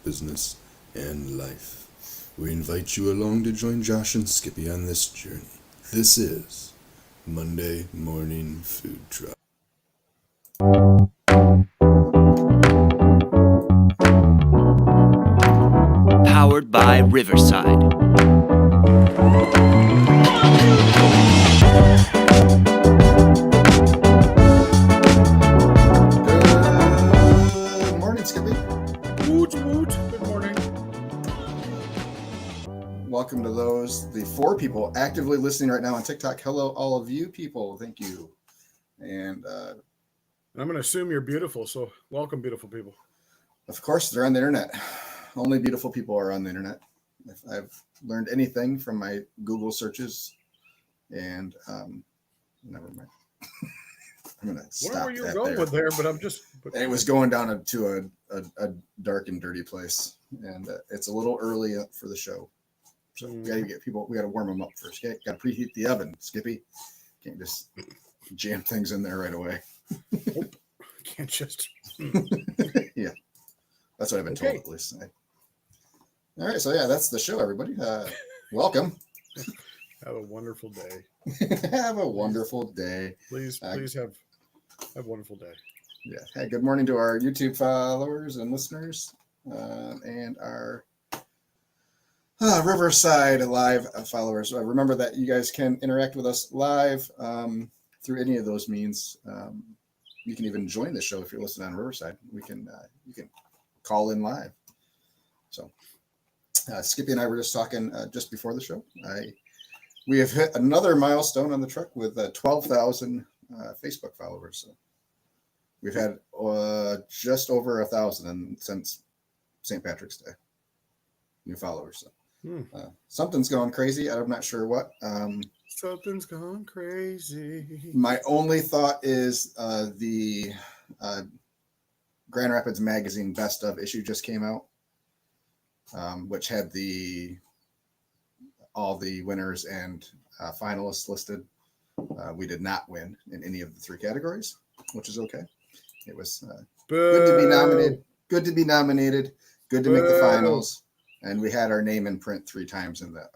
business, and life. We invite you along to join Josh and Skippy on this journey. This is Monday Morning Food Truck. Powered by Riverside. Good morning, Skippy. Woot woot. Good morning. Welcome to the 4 people actively listening right now on TikTok. Hello, all of you people. Thank you. And I'm going to assume you're beautiful, so welcome, beautiful people. of course, they're on the internet. Only beautiful people are on the internet. If I've learned anything from my Google searches, and never mind. I'm gonna stop. Where were you going with there? But I'm just. It was going down to a dark and dirty place, and it's a little early for the show, so we got to get people. We got to warm them up first. Got to preheat the oven, Skippy. Can't just jam things in there right away. Nope. Can't just. Yeah, that's what I've been told at least. All right, so yeah, that's the show, everybody. Welcome. Have a wonderful day. Have a wonderful day. Please have a wonderful day. Yeah. Hey, good morning to our YouTube followers and listeners, and our Riverside Live followers. Remember that you guys can interact with us live through any of those means. You can even join the show if you're listening on Riverside. You can call in live. So Skippy and I were just talking just before the show. We have hit another milestone on the truck with 12,000 Facebook followers. So we've had just over 1,000 since St. Patrick's Day. New followers. So something's going crazy. I'm not sure what. Something's gone crazy. My only thought is the Grand Rapids Magazine Best of issue just came out, which had all the winners and finalists listed. We did not win in any of the 3 categories, which is okay. It was good to be nominated. Good to be nominated. Good to make the finals, and we had our name in print 3 times in the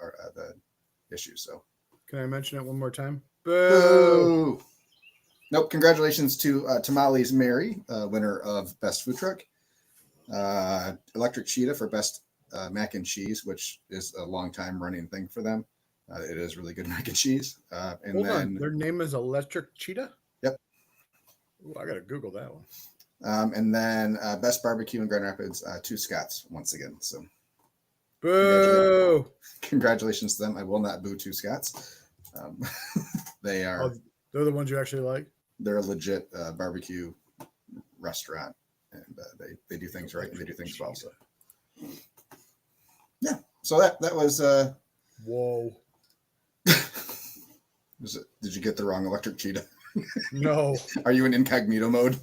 issue. So, can I mention it one more time? Boo! Nope. Congratulations to Tamales Mary, winner of Best Food Truck. Electric Cheetah for Best mac and cheese, which is a long time running thing for them. It is really good mac and cheese. Hold on. Their name is Electric Cheetah? Yep. Ooh, I got to Google that one. And then Best Barbecue in Grand Rapids, 2 Scots once again. So boo! Congratulations to them. I will not boo 2 Scots. They are. Oh, they're the ones you actually like? They're a legit barbecue restaurant, and they do things right and they do things well. So yeah. So that was whoa. Did you get the wrong Electric Cheetah? No. Are you in incognito mode?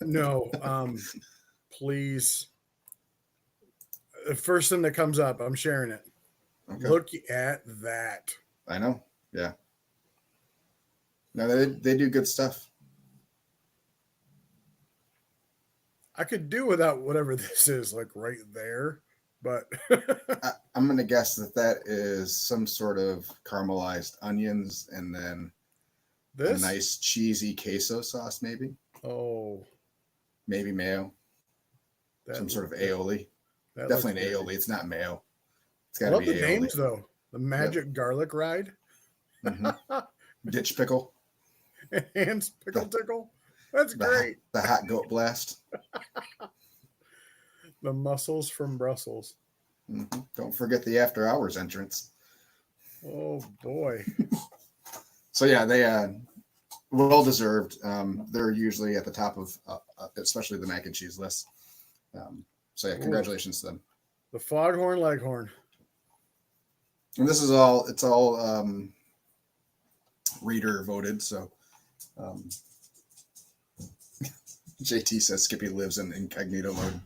No. Please. The first thing that comes up, I'm sharing it. Okay. Look at that. I know. Yeah. No, they do good stuff. I could do without whatever this is, like right there, but I'm going to guess that is some sort of caramelized onions and then a nice cheesy queso sauce, maybe. Oh. Maybe mayo. Some sort of aioli. Definitely an aioli. It's not mayo. It's got to be aioli. I love the names, though. The Magic Garlic Ride. Mm-hmm. Ditch Pickle. Hands Pickle Tickle. That's great. The Hot Goat Blast. The Mussels from Brussels. Mm-hmm. Don't forget the After Hours entrance. Oh, boy. So, yeah, they well deserved. They're usually at the top of, especially the mac and cheese list. So, yeah, congratulations to them. The Foghorn Leghorn. And this is it's all reader voted. So, JT says Skippy lives in incognito mode.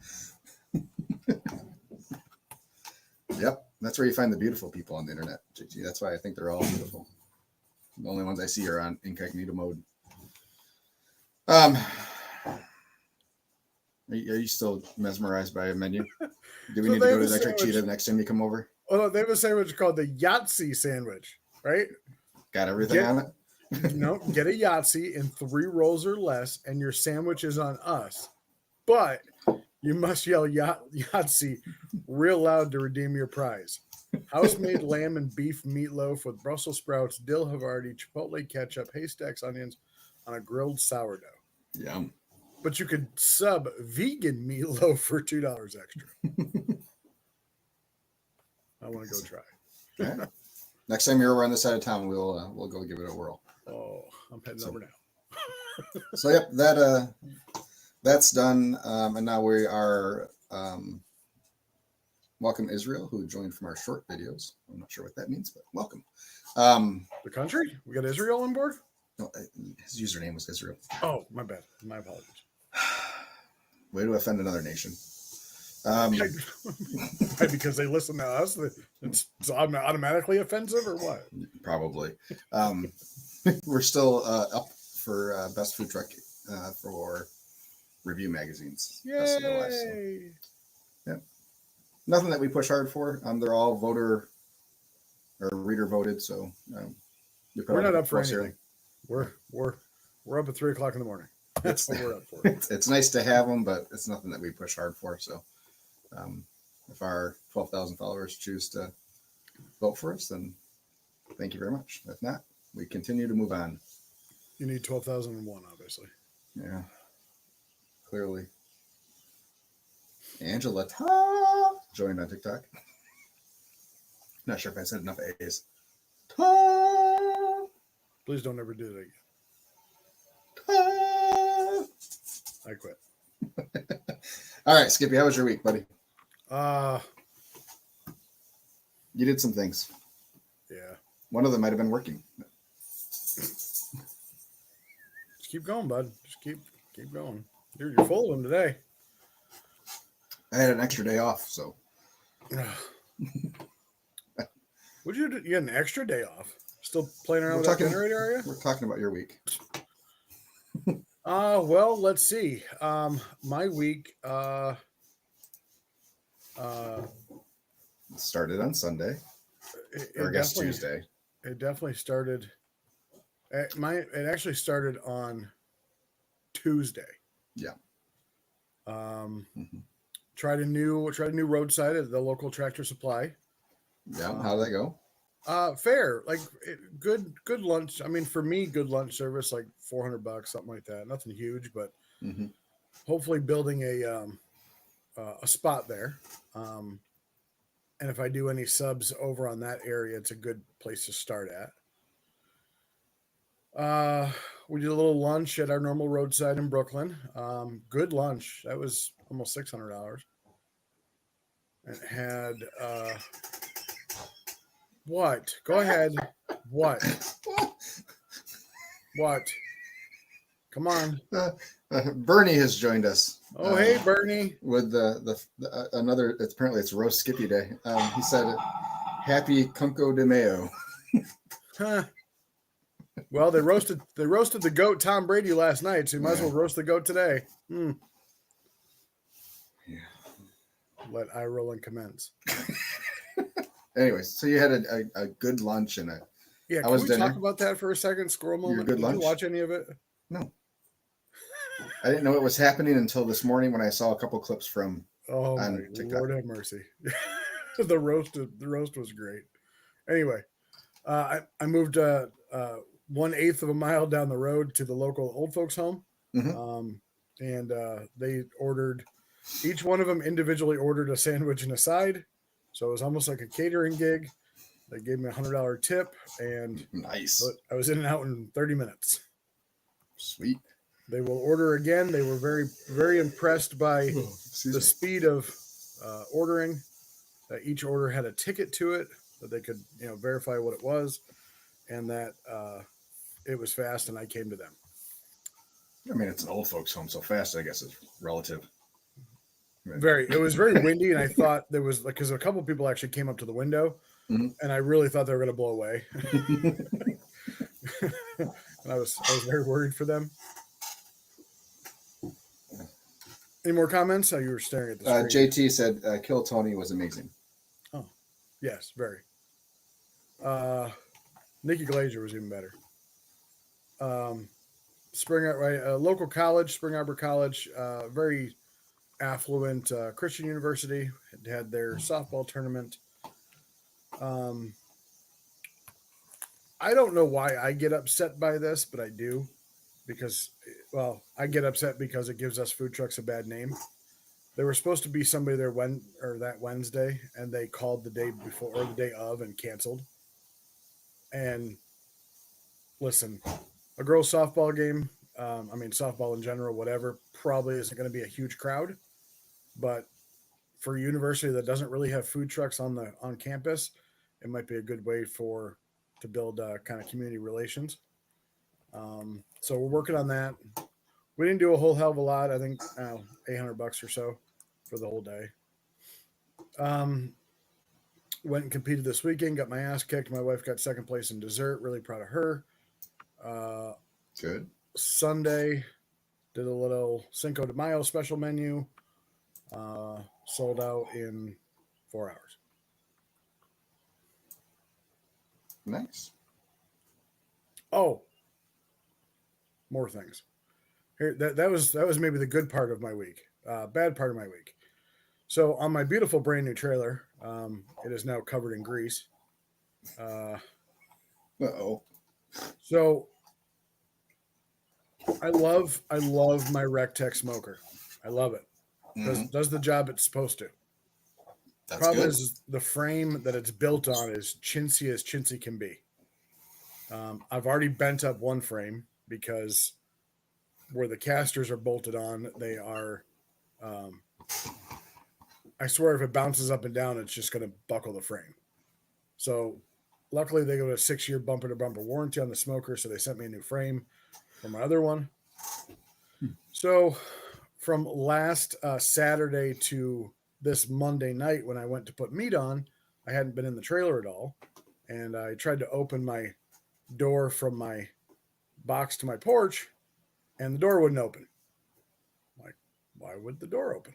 Yep, that's where you find the beautiful people on the internet, JT. That's why I think they're all beautiful. The only ones I see are on incognito mode. Are you still mesmerized by a menu? Do we So need to they go to have a Electric sandwich. Cheetah next time you come over? Oh, they have a sandwich called the Yahtzee sandwich, right? Got everything on it? No, get a Yahtzee in 3 rolls or less, and your sandwich is on us. But you must yell Yahtzee real loud to redeem your prize. House-made lamb and beef meatloaf with Brussels sprouts, dill Havarti, chipotle ketchup, haystacks, onions on a grilled sourdough. Yum. But you could sub vegan meatloaf for $2 extra. I want to go try. All right. Next time you're over on this side of town, we'll go give it a whirl. Oh, I'm heading over now. So yep, that's done, and now we are welcome Israel, who joined from our short videos. I'm not sure what that means, but welcome. The country? We got Israel on board? No, his username was Israel. Oh, my bad. My apologies. Way to offend another nation. Because they listen to us, it's automatically offensive or what? Probably. We're still up for best food truck for review magazines. Best of the West, so. Yay! Yeah. Nothing that we push hard for. They're all voter or reader voted, so We're not up for anything. We're up at 3 o'clock in the morning. That's what we're up for. It's nice to have them, but it's nothing that we push hard for. So, if our 12,000 followers choose to vote for us, then thank you very much. If not, we continue to move on. You need 12,001, obviously. Yeah, clearly. Angela Ta joined on TikTok. Not sure if I said enough A's. Ta. Please don't ever do that again. Ta. I quit. All right, Skippy, how was your week, buddy? You did some things. Yeah. One of them might have been working. Just keep going, bud. Just keep going. You're full of them today. I had an extra day off, so. Would you do? You had an extra day off? Still playing around We're with that generator, are you? We're talking about your week. Well, let's see. My week, It started on Sunday, or I guess Tuesday. It definitely started. It actually started on Tuesday. Yeah. Tried a new roadside at the local Tractor Supply. Yeah. How did that go? Fair, like good lunch. I mean, for me, good lunch service, like $400, something like that. Nothing huge, but hopefully building a spot there. And if I do any subs over on that area, it's a good place to start at. We did a little lunch at our normal roadside in Brooklyn. Good lunch. That was almost $600. And it had what? Go ahead. What? What? Come on. Bernie has joined us. Oh, hey, Bernie. With another. Apparently, it's Roast Skippy Day. He said, "Happy Cinco de Mayo." Huh. Well, they roasted the goat Tom Brady last night, so you might as well roast the goat today. Yeah. Let eye rolling commence. Anyways, so you had a good lunch and a. Yeah, can we talk about that for a second? Squirrel moment. Your good lunch? Did you watch any of it? No. I didn't know it was happening until this morning when I saw a couple clips from. Oh my TikTok. Lord have mercy! The roast was great. Anyway, I moved 1/8 of a mile down the road to the local old folks home, and they ordered. Each one of them individually ordered a sandwich and a side, so it was almost like a catering gig. They gave me $100 tip, and nice. I was in and out in 30 minutes. Sweet. They will order again. They were very, very impressed by the speed of ordering. That each order had a ticket to it, that they could, verify what it was, and that it was fast. And I came to them. I mean, it's an old folks' home, so fast, I guess, is relative. It was very windy, and I thought there was because a couple of people actually came up to the window, and I really thought they were going to blow away. And I was very worried for them. Any more comments? Oh, you were staring at the screen. JT said Kill Tony was amazing. Oh, yes, very. Nikki Glazer was even better. Spring right, local college, Spring Arbor College, very affluent Christian university, had their softball tournament. I don't know why I get upset by this, but I do because, well, I get upset because it gives us food trucks a bad name. There was supposed to be somebody there that Wednesday, and they called the day before or the day of and canceled. And listen, a girls' softball game, softball in general, whatever, probably isn't going to be a huge crowd. But for a university that doesn't really have food trucks on campus, it might be a good way to build kind of community relations. So we're working on that. We didn't do a whole hell of a lot. I think $800 or so for the whole day. Went and competed this weekend. Got my ass kicked. My wife got second place in dessert. Really proud of her. Good. Sunday, did a little Cinco de Mayo special menu. Sold out in 4 hours. Nice. Oh, more things. Here, that was maybe the good part of my week. Bad part of my week. So on my beautiful brand new trailer, it is now covered in grease. Uh-oh. So I love my Rectech smoker. I love it. Does the job it's supposed to. That's Problem good. is the frame that it's built on is chintzy as chintzy can be. I've already bent up one frame because where the casters are bolted on, they are. I swear, if it bounces up and down, it's just going to buckle the frame. So, luckily, they got a 6-year bumper-to-bumper warranty on the smoker, so they sent me a new frame for my other one. So, from last Saturday to this Monday night, when I went to put meat on, I hadn't been in the trailer at all, and I tried to open my door from my box to my porch, and the door wouldn't open. Like, why would the door open?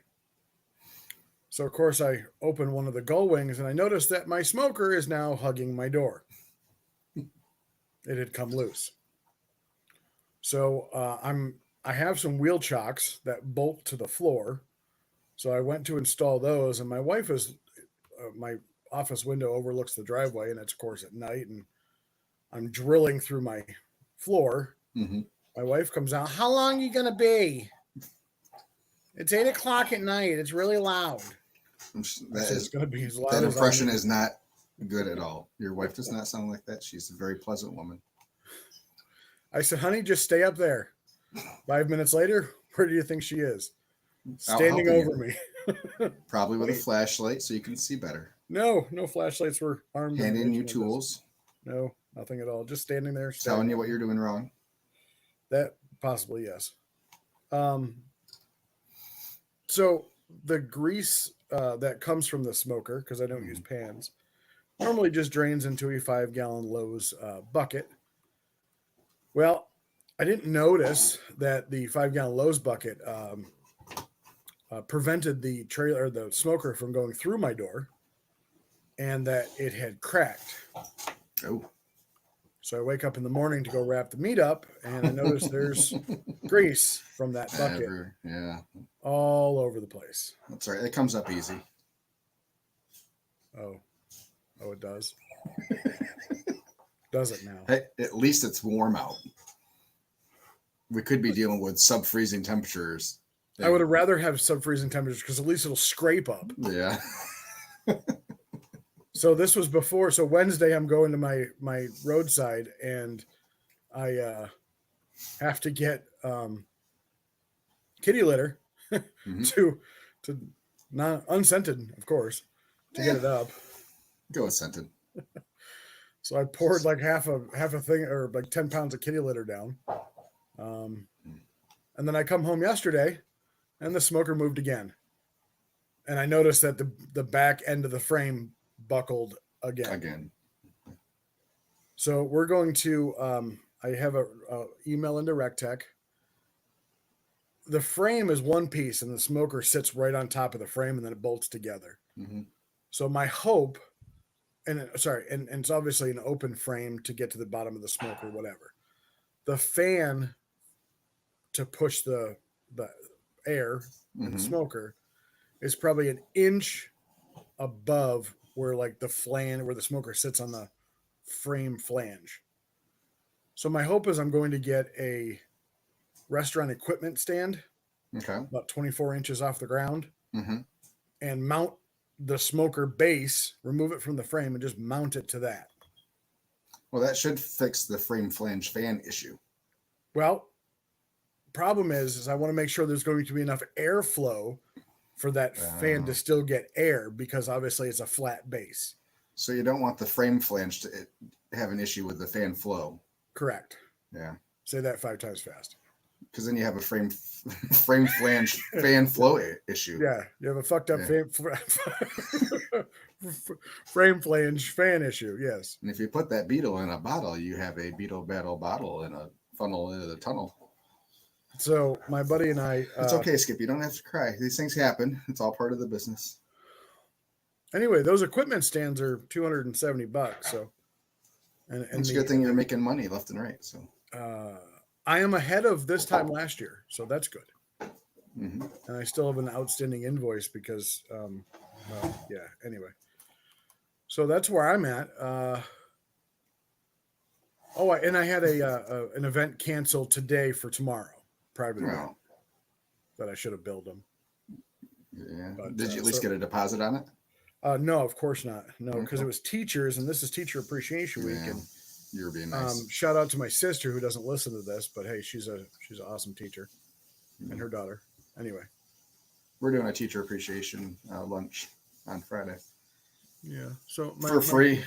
So, of course, I opened one of the gull wings, and I noticed that my smoker is now hugging my door. It had come loose. So I have some wheel chocks that bolt to the floor. So I went to install those, and my wife is my office window overlooks the driveway, and it's of course at night, and I'm drilling through my floor. Mm-hmm. My wife comes out. How long are you gonna be? It's 8:00 at night. It's really loud. It's going to be as loud. That impression is not good at all. Your wife does not sound like that. She's a very pleasant woman. I said, honey, just stay up there. 5 minutes later, where do you think she is? Standing over me. Probably with a flashlight so you can see better. No flashlights were armed. Handing you tools. No, nothing at all. Just standing there. Telling you what you're doing wrong. That possibly, yes. So the grease that comes from the smoker, because I don't use pans, normally just drains into a 5-gallon Lowe's bucket. Well, I didn't notice that the 5-gallon Lowe's bucket prevented the smoker from going through my door, and that it had cracked. Oh. So I wake up in the morning to go wrap the meat up, and I notice there's grease from that bucket all over the place. That's right. It comes up easy. Oh, it does. Does it now? Hey, at least it's warm out. We could be dealing with sub-freezing temperatures. I would have rather have sub-freezing temperatures because at least it'll scrape up. Yeah. So this was before. So Wednesday, I'm going to my roadside, and I have to get kitty litter to not unscented, of course, to get it up. Go with scented. So I poured like half a thing, or like 10 pounds of kitty litter down. And then I come home yesterday, and the smoker moved again. And I noticed that the back end of the frame buckled again. So we're going to I have a email into Rectech. the frame is one piece and the smoker sits right on top of the frame and then it bolts together. Mm-hmm. So my hope, and it's obviously an open frame to get to the bottom of the smoker, whatever. The fan to push the air in the smoker is probably an inch above where like where the smoker sits on the frame flange. So my hope is I'm going to get a restaurant equipment stand, about 24 inches off the ground, and mount the smoker base, remove it from the frame, and just mount it to that. Well, that should fix the frame flange fan issue. Well, problem is I want to make sure there's going to be enough airflow for that fan to still get air, because obviously it's a flat base. So you don't want the frame flange to have an issue with the fan flow. Correct. Yeah. Say that 5 times fast. Because then you have a frame flange fan flow issue. Yeah, you have a fucked up frame flange fan issue. Yes. And if you put that beetle in a bottle, you have a beetle battle bottle in a funnel into the tunnel. So my buddy and I. It's okay, Skip. You don't have to cry. These things happen. It's all part of the business. Anyway, those equipment stands are $270. So, and it's a good thing you're making money left and right. So. I am ahead of this time last year, so that's good. And I still have an outstanding invoice because, anyway. So that's where I'm at. And I had an event canceled today for tomorrow, private event, that I should have billed them. Yeah. But, did you at least get a deposit on it? No, of course not. No, because it was teachers, and this is Teacher Appreciation Week, and you're being nice. Shout out to my sister who doesn't listen to this, but hey, she's an awesome teacher, and her daughter. Anyway, we're doing a teacher appreciation lunch on Friday. Yeah, so for free.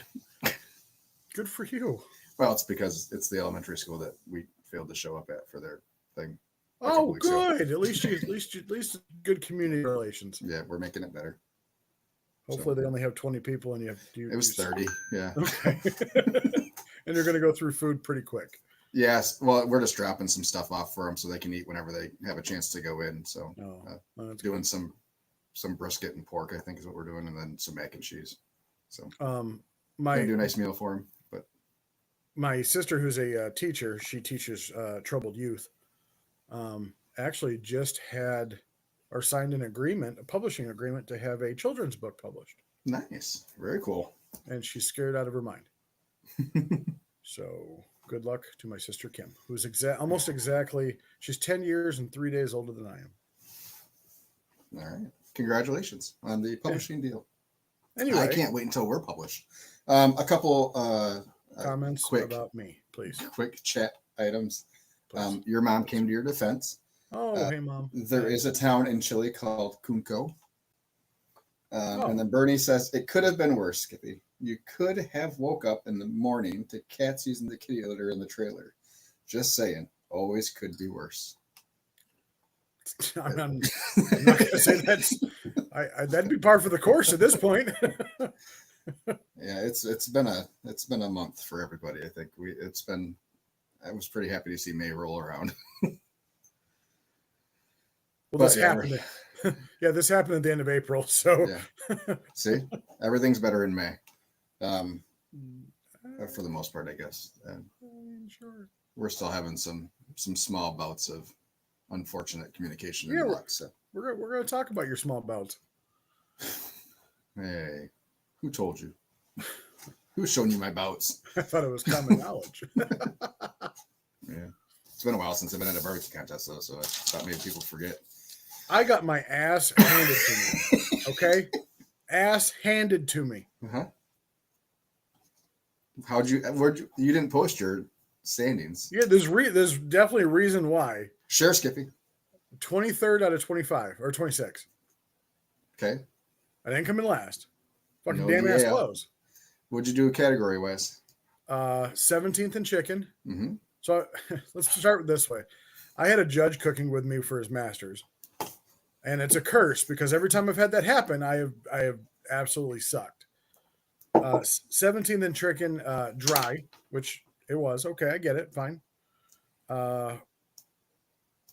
Good for you. Well, it's because it's the elementary school that we failed to show up at for their thing. Oh, good. At least good community relations. Yeah, we're making it better. Hopefully, they only have 20 people, and it was 30. Yeah. Okay. And you're going to go through food pretty quick. Yes. Well, we're just dropping some stuff off for them so they can eat whenever they have a chance to go in. So doing some brisket and pork, I think, is what we're doing, and then some mac and cheese. So do a nice meal for them. But my sister, who's a teacher, she teaches troubled youth. Actually, just had or signed a publishing agreement to have a children's book published. Nice. Very cool. And she's scared out of her mind. So good luck to my sister Kim, who's almost exactly, she's 10 years and 3 days older than I am. All right. Congratulations on the publishing deal. Anyway, I can't wait until we're published. A couple comments about me, please. Quick chat items. Your mom came to your defense. Oh, hey, Mom. There is a town in Chile called Cunco. And then Bernie says, it could have been worse, Skippy. You could have woke up in the morning to cats using the kitty litter in the trailer. Just saying. Always could be worse. I'm not going to say that's... that'd be par for the course at this point. Yeah, it's been a month for everybody. I think I was pretty happy to see May roll around. Well, this happened. Yeah, this happened at the end of April. So see, everything's better in May, for the most part, I guess. Sure. We're still having some small bouts of unfortunate communication. Yeah, so we're going to talk about your small bouts. Hey, who told you? Who's shown you my bouts? I thought it was common knowledge. Yeah, it's been a while since I've been at a barbecue contest, though, so I thought maybe people forget. I got my ass handed to me. Okay, ass handed to me. You didn't post your standings? Yeah, there's definitely a reason why. Share, Skippy. 23rd out of 25 or 26. Okay. I didn't come in last. Fucking damn ass close. What'd you do category wise? 17th in chicken. So let's start with this way. I had a judge cooking with me for his masters, and it's a curse because every time I've had that happen, I have absolutely sucked. 17th in chicken, dry, which it was okay. I get it, fine.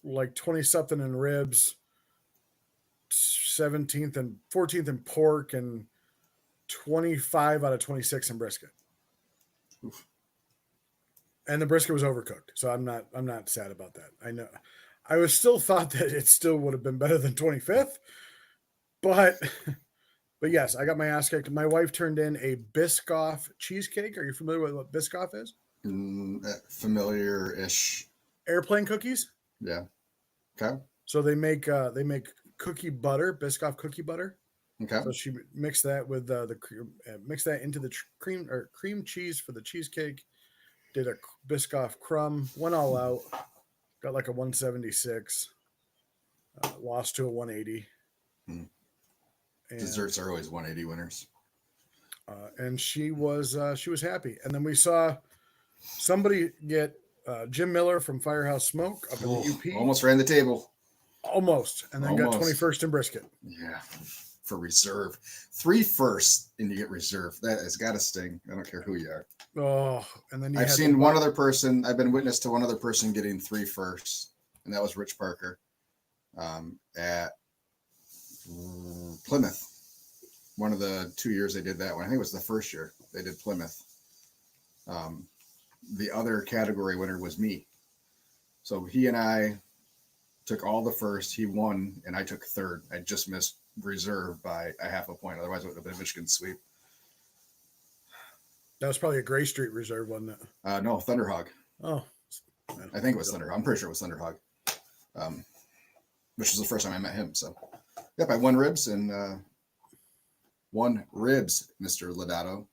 like 20 something in ribs, 17th and 14th in pork, and 25 out of 26 in brisket. Oof. And the brisket was overcooked, so I'm not sad about that. I know I was still thought that it still would have been better than 25th, but yes, I got my ass kicked. My wife turned in a Biscoff cheesecake. Are you familiar with what Biscoff is? Familiar-ish. Airplane cookies. Yeah. Okay. So they make cookie butter, Biscoff cookie butter. Okay. So she mixed that with mixed that into the cream cheese for the cheesecake. Did a Biscoff crumb, went all out, got like a 176, lost to a 180. And And, desserts are always 180 winners. and she was happy. And then we saw somebody get Jim Miller from Firehouse Smoke up in the UP. Almost ran the table. Almost. And then got 21st in brisket. Yeah. For reserve. 3 firsts and you get reserve. That has got to sting. I don't care who you are. Oh, and then I've seen one other person. I've been witness to one other person getting 3 firsts, and that was Rich Parker at Plymouth. One of the 2 years they did that one. I think it was the first year they did Plymouth. The other category winner was me. So he and I took all the first. He won, and I took third. I just missed reserve by a half a point. Otherwise, it would have been a Michigan sweep. That was probably a Gray Street reserve, wasn't it? No, Thunderhog. Oh, I think it was Thunderhog. I'm pretty sure it was Thunderhog. Which was the first time I met him. So, yep, I won ribs and won ribs, Mr. Lodato.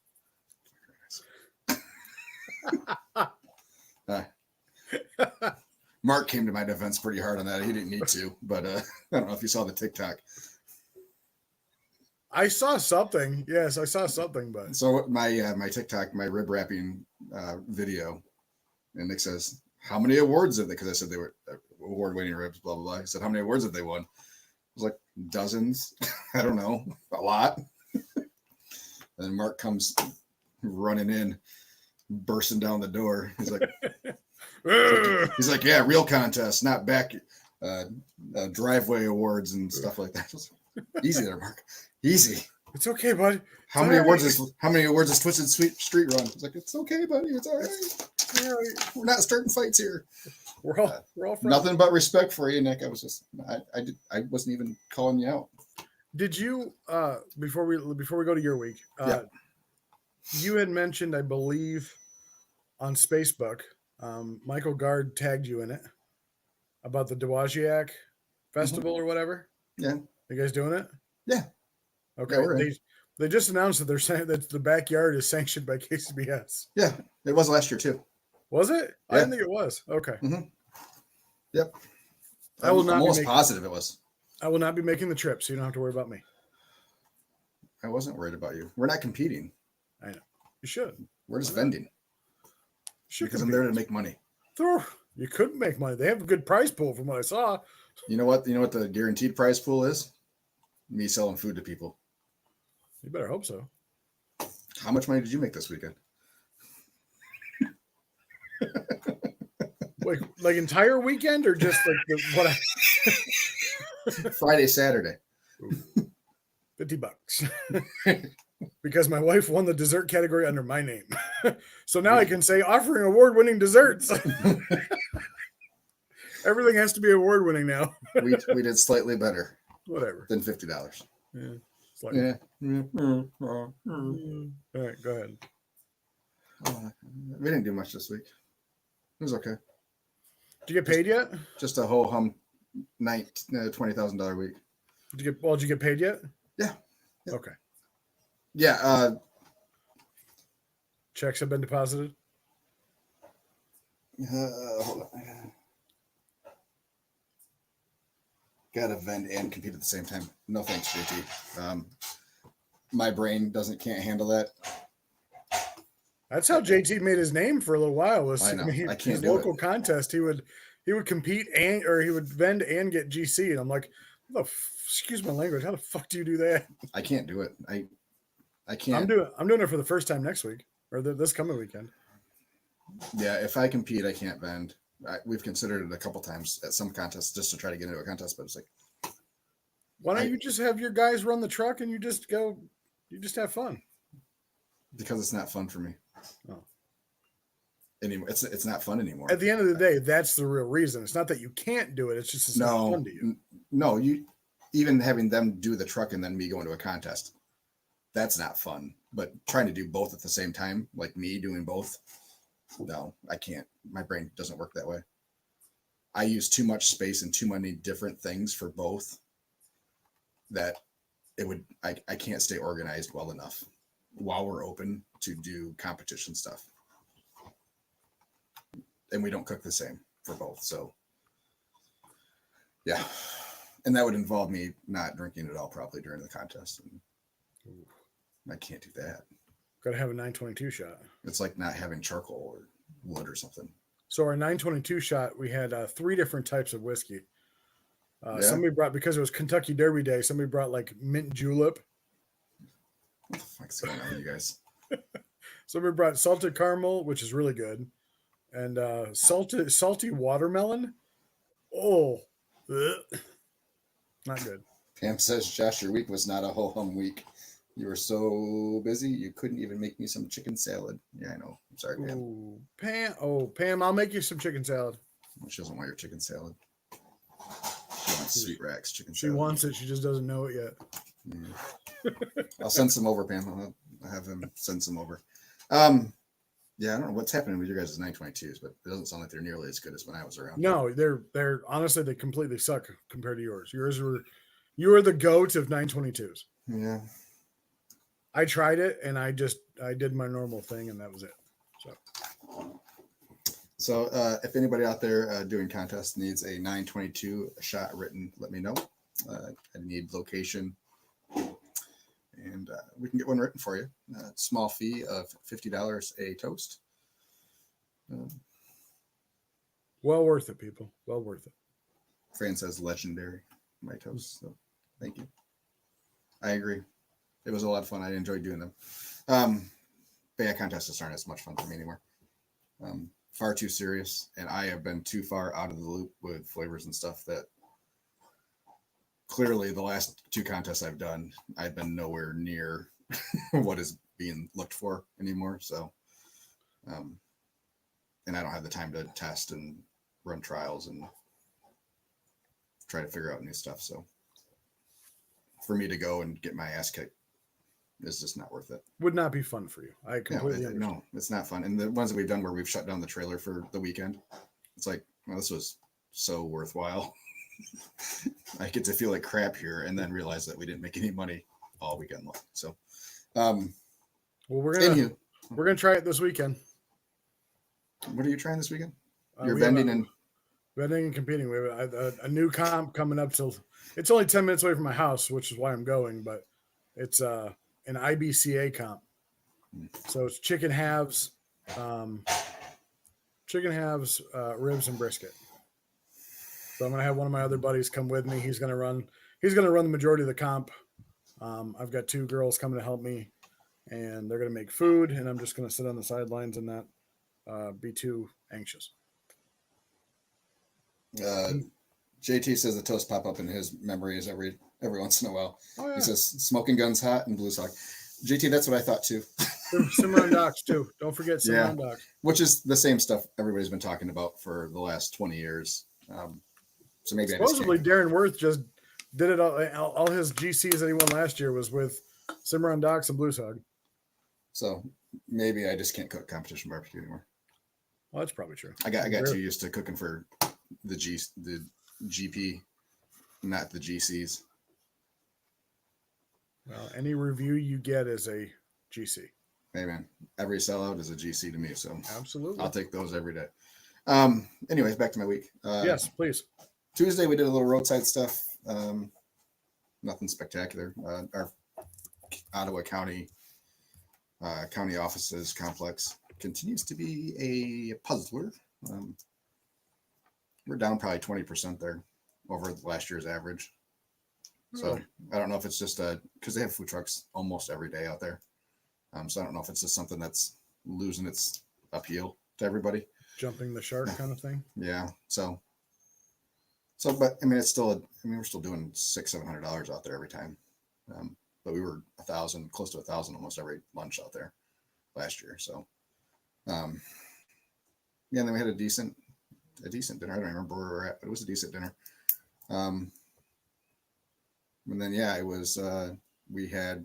Mark came to my defense pretty hard on that. He didn't need to, but I don't know if you saw the TikTok. I saw something. Yes, I saw something, but so my TikTok, my rib wrapping video, and Nick says, "How many awards have they?" Because I said they were award-winning ribs, blah blah blah. He said, "How many awards have they won?" I was like, "Dozens." I don't know, a lot. And Mark comes running in, bursting down the door. He's like, "Yeah, real contest, not back driveway awards and stuff like that." Easy there, Mark. Easy. It's okay, buddy. How many awards is Twisted Street Run? It's like, it's okay, buddy. It's all right. All right. We're not starting fights here. We're all friends. Nothing but respect for you, Nick. I was just I wasn't even calling you out. Did you before we go to your week? You had mentioned, I believe, on Spacebook, Michael Gard tagged you in it about the Dowagiac Festival or whatever. Yeah. You guys doing it? Yeah. Okay. Yeah, they just announced that they're saying that the backyard is sanctioned by KCBS. Yeah, it was last year too. Was it? Yeah. I didn't think it was. Okay. Mm-hmm. Yep. I'm almost positive it was. I will not be making the trip, so you don't have to worry about me. I wasn't worried about you. We're not competing. I know. You should. We're just vending. Because I'm there to make money. You couldn't make money. They have a good prize pool from what I saw. You know what? You know what the guaranteed prize pool is? Me selling food to people. You better hope so. How much money did you make this weekend? like entire weekend or just like Friday, Saturday. $50. Because my wife won the dessert category under my name. So now I can say offering award-winning desserts. Everything has to be award-winning now. we did slightly better. Whatever. Than $50. Yeah. Yeah. All right, go ahead. We didn't do much this week. It was okay. Did you get paid yet? Just a whole $20,000 week. Did you get paid yet? Yeah. Okay. Yeah. Checks have been deposited. Hold on. Gotta vend and compete at the same time. No thanks, JT. My brain can't handle that. That's how JT made his name for a little while. I can't his do local it. contest. He would compete he would vend and get GC, and I'm like, excuse my language. How the fuck do you do that? I can't do it. I can't. I'm doing it for the first time next week or this coming weekend. Yeah, if I compete, I can't vend. we've considered it a couple times at some contests just to try to get into a contest, but it's like, why don't you just have your guys run the truck and you just have fun? Because it's not fun for me. Oh. Anymore. It's not fun anymore. At the end of the day, that's the real reason. It's not that you can't do it. It's just not fun to you. No, you even having them do the truck and then me going to a contest, that's not fun. But trying to do both at the same time, like me doing both, no, I can't. My brain doesn't work that way. I use too much space and too many different things for both that I can't stay organized well enough while we're open to do competition stuff. And we don't cook the same for both. So yeah. And that would involve me not drinking at all probably during the contest. And I can't do that. Got to have a 922 shot. It's like not having charcoal or wood or something. So our 922 shot, we had 3 different types of whiskey. Yeah. Somebody brought, because it was Kentucky Derby Day, somebody brought like mint julep. What the fuck's going on with you guys? Somebody brought salted caramel, which is really good. And salty watermelon. Oh, ugh. Not good. Pam says, Josh, your week was not a ho-hum week. You were so busy, you couldn't even make me some chicken salad. Yeah, I know. I'm sorry, Pam. Ooh, Pam. Oh, Pam, I'll make you some chicken salad. Well, she doesn't want your chicken salad. She wants Sweet Rack's chicken She salad. wants it. She just doesn't know it yet. Yeah. I'll send some over, Pam. I'll have him send some over. Yeah, I don't know what's happening with your guys' 922s, but it doesn't sound like they're nearly as good as when I was around. No, they're honestly, they completely suck compared to yours. You were the goat of 922s. Yeah. I tried it and I did my normal thing and that was it. So if anybody out there doing contests needs a 922 shot written, let me know. I need location, and we can get one written for you. Small fee of $50 a toast. Well worth it, people. Well worth it. Fran says legendary, my toast. So thank you. I agree. It was a lot of fun. I enjoyed doing them. But yeah, contests aren't as much fun for me anymore. Far too serious, and I have been too far out of the loop with flavors and stuff that clearly the last 2 contests I've done, I've been nowhere near what is being looked for anymore. So, and I don't have the time to test and run trials and try to figure out new stuff. So for me to go and get my ass kicked is just not worth it. Would not be fun for you. I completely understand. No, it's not fun. And the ones that we've done where we've shut down the trailer for the weekend, it's like, well, this was so worthwhile. I get to feel like crap here and then realize that we didn't make any money all weekend long. So, well, we're gonna try it this weekend. What are you trying this weekend? You're vending and competing. We have a new comp coming up till it's only 10 minutes away from my house, which is why I'm going, but it's an IBCA comp. So it's chicken halves, ribs and brisket. So I'm gonna have one of my other buddies come with me. He's gonna run the majority of the comp. I've got 2 girls coming to help me, and they're gonna make food, and I'm just gonna sit on the sidelines and not be too anxious. JT says the toast pop up in his memories every once in a while. Oh, yeah. He says smoking guns hot and blue sock. JT, that's what I thought too. Cimarron Docks too. Don't forget Cimarron Docks. Which is the same stuff everybody's been talking about for the last 20 years. So maybe supposedly Darren Worth just did it all his GCs that he won last year was with Cimarron Docks and Blue Sog. So maybe I just can't cook competition barbecue anymore. Well, that's probably true. I got too used to cooking for the GP, not the GCs. Well, any review you get is a GC. Hey man, every sellout is a GC to me. So absolutely, I'll take those every day. Anyways, back to my week. Yes, please. Tuesday we did a little roadside stuff. Nothing spectacular. Our Ottawa County offices complex continues to be a puzzler. We're down probably 20% there over last year's average. So Really? I don't know if it's just because they have food trucks almost every day out there. So I don't know if it's just something that's losing its appeal to everybody. jumping the shark kind of thing. Yeah. So, but I mean, it's still, we're still doing $600-700 out there every time. But we were 1,000, close to 1,000 almost every lunch out there last year. So, yeah, and then we had a decent dinner. I don't remember where we were at, but it was a decent dinner. And then, yeah, it was, we had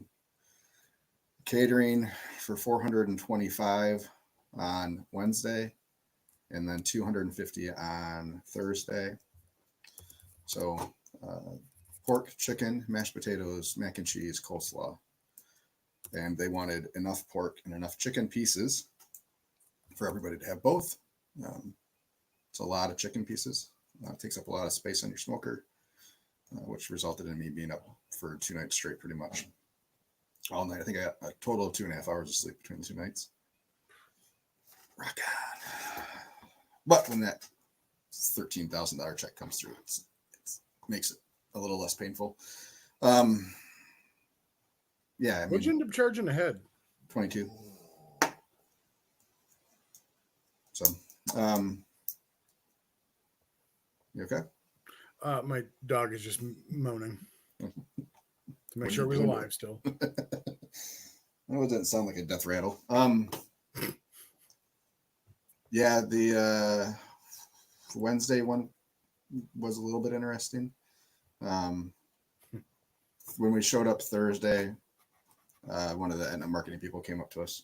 catering for 425 on Wednesday and then 250 on Thursday. So, pork, chicken, mashed potatoes, mac and cheese, coleslaw. And they wanted enough pork and enough chicken pieces for everybody to have both. It's a lot of chicken pieces. It takes up a lot of space on your smoker, which resulted in me being up for 2 nights straight pretty much. All night. I think I got a total of 2.5 hours of sleep between the 2 nights. Rock on. But when that $13,000 check comes through, it makes it a little less painful. Yeah. I mean, what'd you end up charging ahead? 22. So, you okay? My dog is just moaning to make What sure are it you was doing? alive still. No, it doesn't sound like a death rattle. Yeah, the Wednesday one was a little bit interesting. When we showed up Thursday, one of the Etna marketing people came up to us,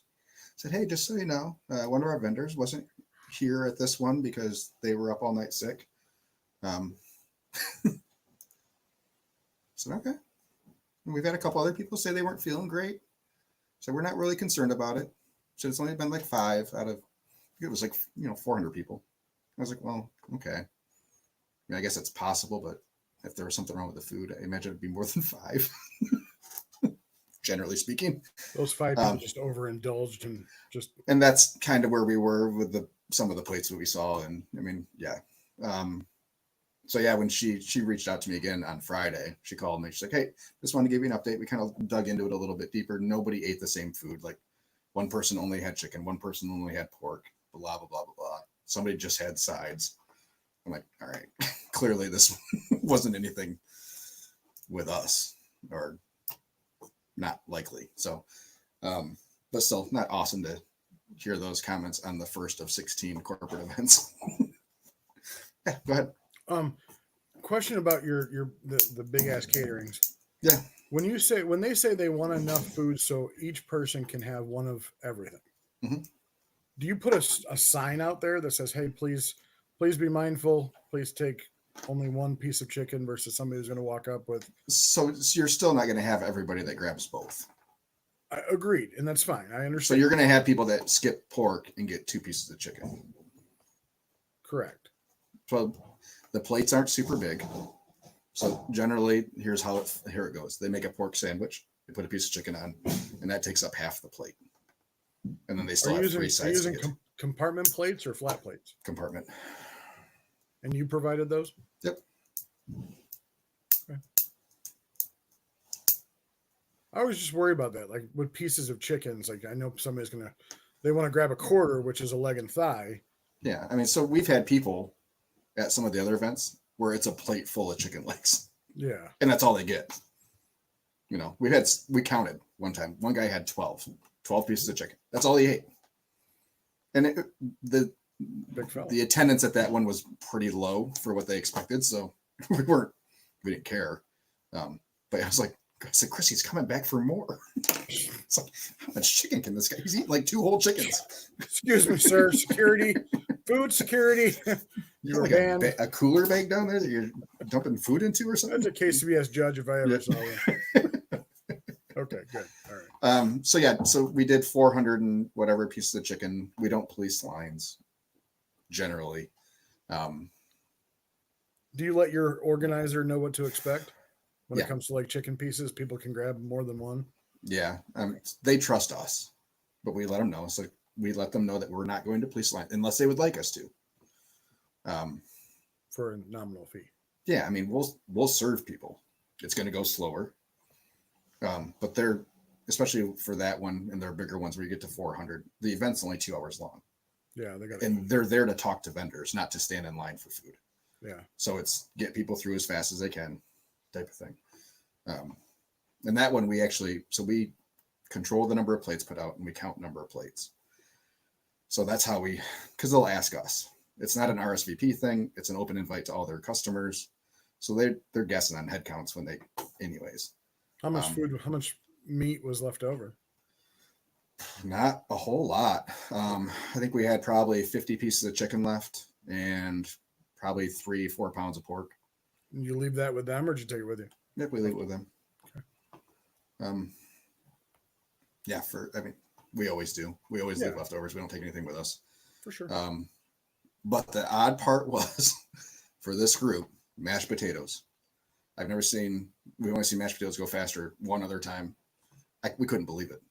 said, "Hey, just so you know, one of our vendors wasn't here at this one because they were up all night sick." So okay. And we've had a couple other people say they weren't feeling great, so we're not really concerned about it. So it's only been like 5 out of, it was like 400 people. I was like, well, okay. I mean, I guess it's possible, but if there was something wrong with the food, I imagine it'd be more than 5. Generally speaking, Those 5 people just overindulged and just. And that's kind of where we were with some of the plates that we saw, and I mean, yeah. So yeah, when she reached out to me again on Friday, she called me. She's like, "Hey, just wanted to give you an update." We kind of dug into it a little bit deeper. Nobody ate the same food. Like one person only had chicken, one person only had pork. Blah blah blah blah blah. Somebody just had sides. I'm like, all right, clearly this wasn't anything with us, or not likely. So, but still, not awesome to hear those comments on the first of 16 corporate events. Yeah, go ahead. Question about the big ass caterings. Yeah. When they say they want enough food so each person can have one of everything, mm-hmm. Do you put a sign out there that says, "Hey, please be mindful. Please take only one piece of chicken," versus somebody who's going to walk up with? So you're still not going to have everybody that grabs both. Agreed, and that's fine. I understand. So you're going to have people that skip pork and get 2 pieces of chicken. Correct. So the plates aren't super big. So generally, here's how here it goes. They make a pork sandwich. They put a piece of chicken on, and that takes up half the plate. And then they still have 3 sides. Are you using compartment plates or flat plates? Compartment. And you provided those? Yep. Okay. I was just worried about that. Like with pieces of chickens, like I know somebody's they want to grab a quarter, which is a leg and thigh. Yeah. I mean, so we've had people at some of the other events where it's a plate full of chicken legs. Yeah. And that's all they get. We counted one time. One guy had 12 pieces of chicken. That's all he ate. And the attendance at that one was pretty low for what they expected. So we didn't care. But I was like, Chris, he's coming back for more. It's like, how much chicken can this guy? He's eating like 2 whole chickens. Excuse me, sir. Security, food security. You like a cooler bag down there that you're dumping food into or something? That's a KCBS judge if I ever saw one. Okay, good. All right. So we did 400 and whatever pieces of chicken. We don't police lines generally. Do you let your organizer know what to expect when it comes to like chicken pieces? People can grab more than one. Yeah. They trust us, but we let them know. So we let them know that we're not going to police line unless they would like us to. For a nominal fee. Yeah. I mean, we'll serve people. It's going to go slower. But they're, especially for that one and their bigger ones where you get to 400, the event's only 2 hours long. Yeah, they got and they're there to talk to vendors, not to stand in line for food. Yeah. So it's get people through as fast as they can, type of thing. And that one we control the number of plates put out and we count number of plates. So that's how because they'll ask us. It's not an RSVP thing. It's an open invite to all their customers. So they're guessing on head counts anyways. How much meat was left over? Not a whole lot. I think we had probably 50 pieces of chicken left and probably 3-4 pounds of pork. You leave that with them, or did you take it with you? Yep, we leave it with them. Okay. Yeah, we always do. We always leave leftovers. We don't take anything with us. For sure. But the odd part was for this group, mashed potatoes. We've only seen mashed potatoes go faster one other time. We couldn't believe it.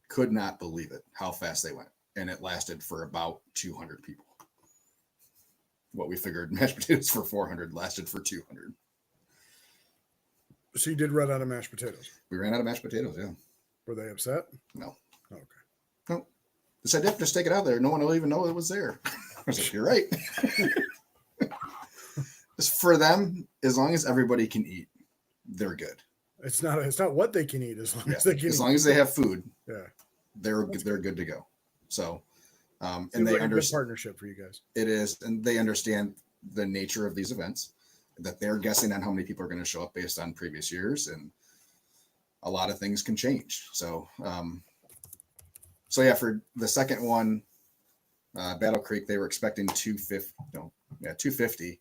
Could not believe it, how fast they went. And it lasted for about 200 people. What we figured mashed potatoes for 400 lasted for 200. So you did run out of mashed potatoes? We ran out of mashed potatoes, yeah. Were they upset? No. Okay. No. They said, yep, just take it out there. No one will even know it was there. I was like, you're right. Just for them, as long as everybody can eat, they're good. It's not what they can eat, as long as they can eat. As long as they have food, yeah, they're good to go. So, and they like understand partnership for you guys. It is, and they understand the nature of these events, that they're guessing on how many people are going to show up based on previous years, and a lot of things can change. So, for the second one, Battle Creek, they were expecting 250.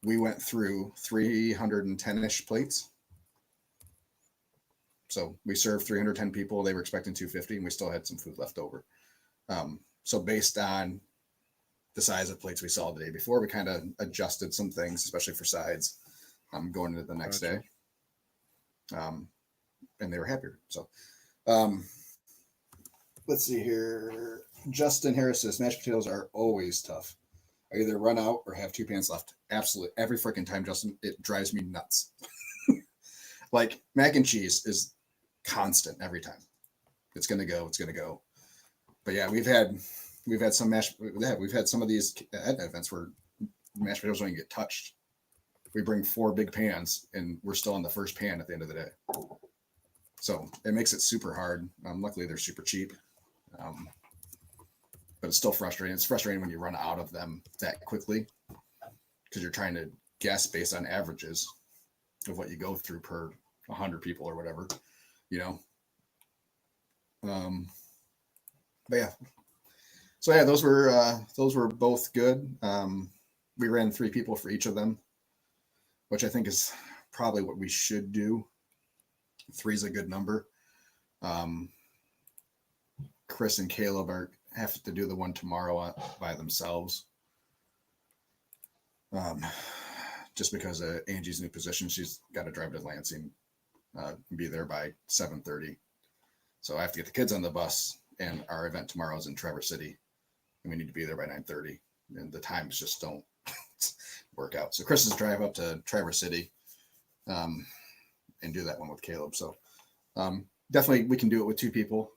We went through 310-ish plates. So we served 310 people. They were expecting 250, and we still had some food left over. So based on the size of plates we saw the day before, we kind of adjusted some things, especially for sides, going into the next day. And they were happier. So let's see here. Justin Harris says mashed potatoes are always tough. I either run out or have 2 pans left. Absolutely. Every freaking time, Justin, it drives me nuts. Like mac and cheese is constant every time. It's going to go. But yeah, we've had some we've had some of these Etna events where mashed potatoes don't even get touched. We bring 4 big pans and we're still on the first pan at the end of the day. So it makes it super hard. Luckily they're super cheap. But it's still frustrating. It's frustrating when you run out of them that quickly because you're trying to guess based on averages of what you go through per 100 people or whatever, but yeah. So yeah, those were both good. We ran 3 people for each of them, which I think is probably what we should do. 3 is a good number. Chris and Caleb have to do the one tomorrow by themselves. Just because of Angie's new position, she's got to drive to Lansing, be there by 7:30. So I have to get the kids on the bus, and our event tomorrow is in Traverse City, and we need to be there by 9:30, and the times just don't work out. So Chris's drive up to Traverse City, and do that one with Caleb. So definitely we can do it with 2 people,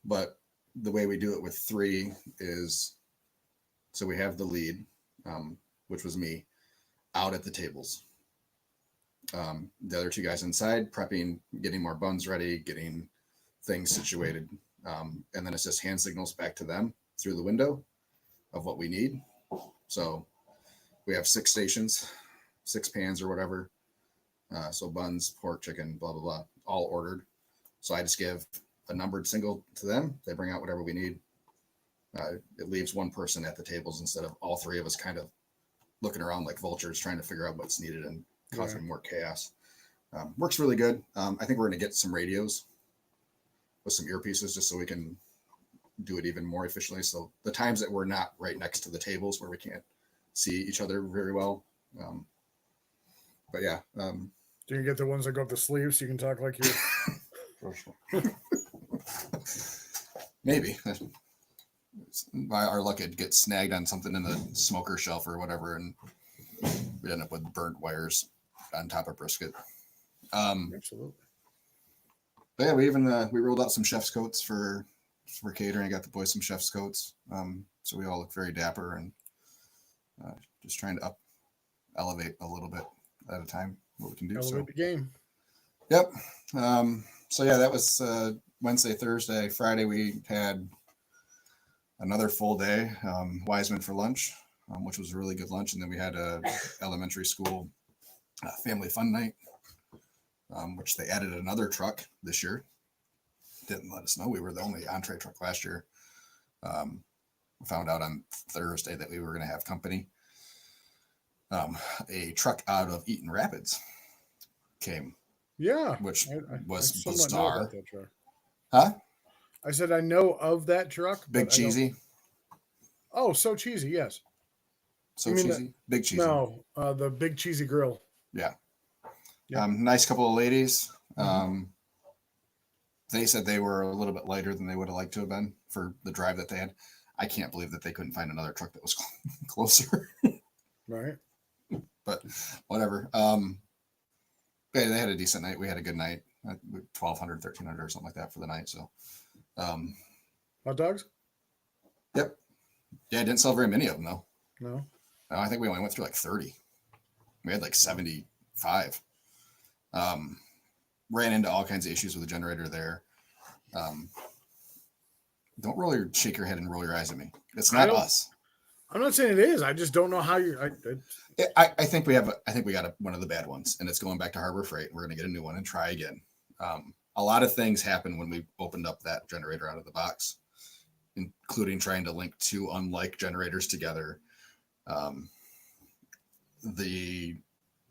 but the way we do it with 3 is, so we have the lead, which was me, out at the tables. The other 2 guys inside prepping, getting more buns ready, getting things situated. And then it's just hand signals back to them through the window of what we need. So we have 6 stations, 6 pans or whatever. So buns, pork, chicken, blah, blah, blah, all ordered. So I just give a numbered single to them. They bring out whatever we need. It leaves 1 person at the tables instead of all 3 of us kind of looking around like vultures trying to figure out what's needed and causing more chaos. Works really good. I think we're going to get some radios with some earpieces just so we can do it even more efficiently. So the times that we're not right next to the tables where we can't see each other very well. But yeah. Do you get the ones that go up the sleeves so you can talk like you? Maybe. By our luck, it'd get snagged on something in the smoker shelf or whatever, and we'd end up with burnt wires on top of brisket. Absolutely. But yeah, we rolled out some chef's coats for for catering. I got the boys some chef's coats. So we all look very dapper and just trying to elevate a little bit at a time what we can do. Elevate the game. Yep. So yeah, that was Wednesday, Thursday, Friday. We had another full day, Wiseman for lunch, which was a really good lunch. And then we had a elementary school family fun night, which they added another truck this year. Didn't let us know. We were the only entree truck last year. We found out on Thursday that we were going to have company. A truck out of Eaton Rapids came. Yeah. Which was I somewhat know bizarre. about that truck. Huh? I said I know of that truck. Big cheesy. Oh, so cheesy. Yes. So cheesy. Big cheesy. No, the big cheesy grill. Yeah. Yeah. Nice couple of ladies. They said they were a little bit lighter than they would have liked to have been for the drive that they had. I can't believe that they couldn't find another truck that was closer. Right. But whatever. They had a decent night. We had a good night. 1,200, 1,300 or something like that for the night. So, hot dogs? Yep. Yeah, I didn't sell very many of them though. No. I think we only went through like 30. We had like 75. Ran into all kinds of issues with the generator there. Don't shake your head and roll your eyes at me. It's not us. I'm not saying it is. I just don't know how you. I think we got one of the bad ones, and it's going back to Harbor Freight. We're going to get a new one and try again. A lot of things happened when we opened up that generator out of the box, including trying to link two unlike generators together.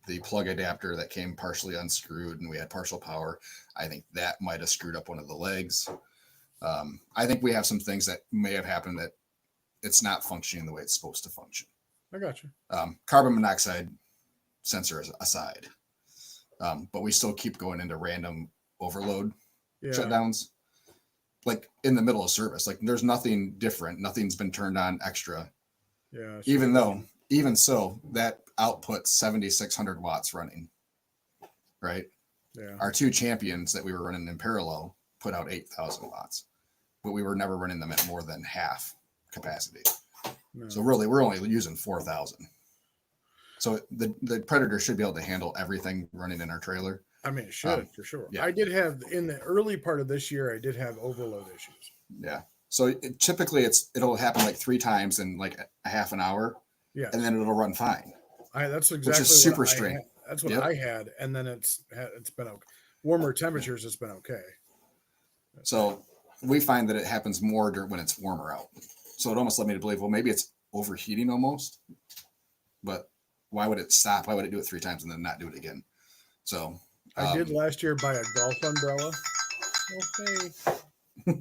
The plug adapter that came partially unscrewed, and we had partial power. I think that might have screwed up one of the legs. I think we have some things that may have happened that it's not functioning the way it's supposed to function. I got you. Carbon monoxide sensor aside, but we still keep going into random overload shutdowns, like in the middle of service. Like there's nothing different. Nothing's been turned on extra. Yeah. Even so, that output 7,600 watts running. Right. Yeah. Our two champions that we were running in parallel put out 8,000 watts, but we were never running them at more than half capacity. No. So really, we're only using 4,000. So the Predator should be able to handle everything running in our trailer. I mean, it should for sure. Yeah. I did have in the early part of this year, I did have overload issues. Yeah. So typically it'll happen like 3 times in like a half an hour. Yeah. And then it'll run fine. That's exactly which is super strange. That's what I had, and then it's been okay. Warmer temperatures, it's been okay. So we find that it happens more when it's warmer out. So it almost led me to believe, well, maybe it's overheating almost. But why would it stop? Why would it do it 3 times and then not do it again? So I did last year buy a golf umbrella. Okay.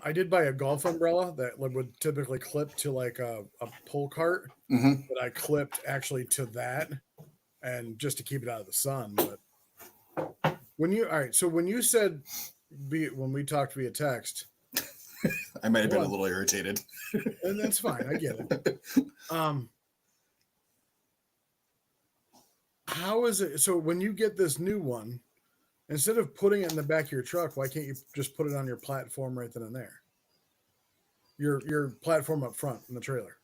I did buy a golf umbrella that would typically clip to like a pull cart, but I clipped actually to that, and just to keep it out of the sun. But when you said when we talked via text, I might have been a little irritated, and that's fine. I get it. How is it? So when you get this new one, instead of putting it in the back of your truck, why can't you just put it on your platform right then and there? Your platform up front in the trailer.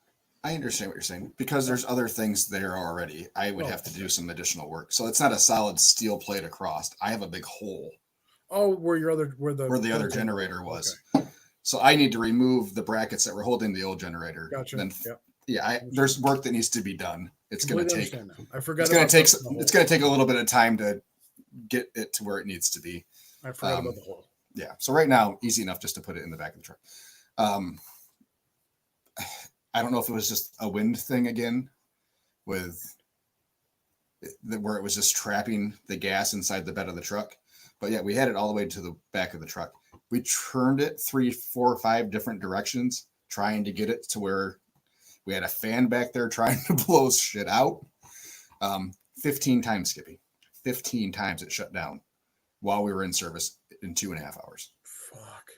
I understand what you're saying, because there's other things there already. I would have to do some additional work. So it's not a solid steel plate across. I have a big hole. Oh, where the other generator was. Okay. So I need to remove the brackets that were holding the old generator. Gotcha. Then, there's work that needs to be done. It's going to take. I forgot. It's going to take a little bit of time to get it to where it needs to be. I forgot about the hole. Yeah. So right now, easy enough just to put it in the back of the truck. I don't know if it was just a wind thing again, where it was just trapping the gas inside the bed of the truck. But yeah, we had it all the way to the back of the truck. We turned it 3, 4, 5 different directions, trying to get it to where we had a fan back there trying to blow shit out. 15 times, Skippy. 15 times it shut down while we were in service in 2.5 hours. Fuck.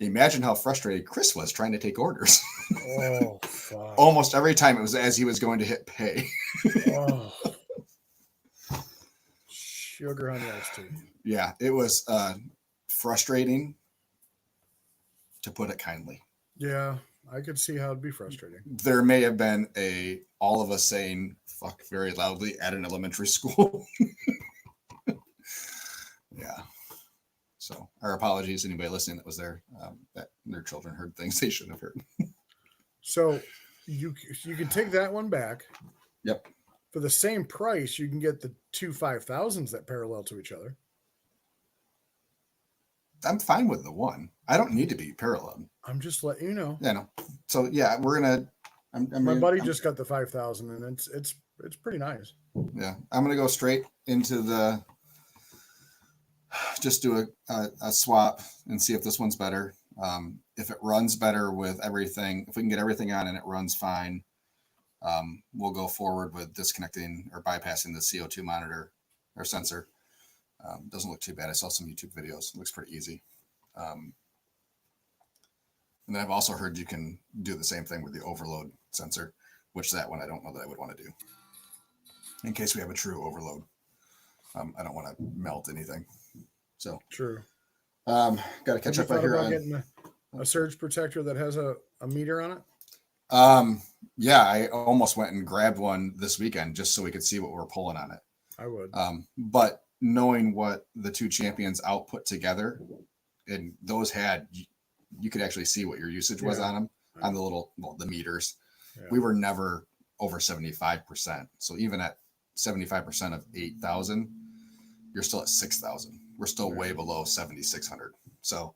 Imagine how frustrated Chris was trying to take orders. Oh, fuck. Almost every time it was as he was going to hit pay. Oh. Sugar on the ice tea. Yeah, it was frustrating, to put it kindly. Yeah, I could see how it'd be frustrating. There may have been all of us saying fuck very loudly at an elementary school. Yeah. So our apologies to anybody listening that was there, that their children heard things they shouldn't have heard. So you can take that one back. Yep. For the same price, you can get the two 5,000s that parallel to each other. I'm fine with the one. I don't need to be parallel. I'm just letting you know. Yeah, no. So yeah, we're gonna. My buddy just got the 5,000, and it's pretty nice. Yeah, I'm gonna go straight into the. Just do a swap and see if this one's better. If it runs better with everything, if we can get everything on and it runs fine, we'll go forward with disconnecting or bypassing the CO2 monitor or sensor. Doesn't look too bad. I saw some YouTube videos. It looks pretty easy. And then I've also heard you can do the same thing with the overload sensor, which that one I don't know that I would want to do. In case we have a true overload. I don't want to melt anything. So true. Got to catch up right here on getting a surge protector that has a meter on it. Yeah, I almost went and grabbed one this weekend just so we could see what we're pulling on it. I would. But knowing what the two champions output together, and those had, you could actually see what your usage was on them, on the the meters. Yeah. We were never over 75%. So even at 75% of 8,000, you're still at 6,000. We're still way below 7,600. So,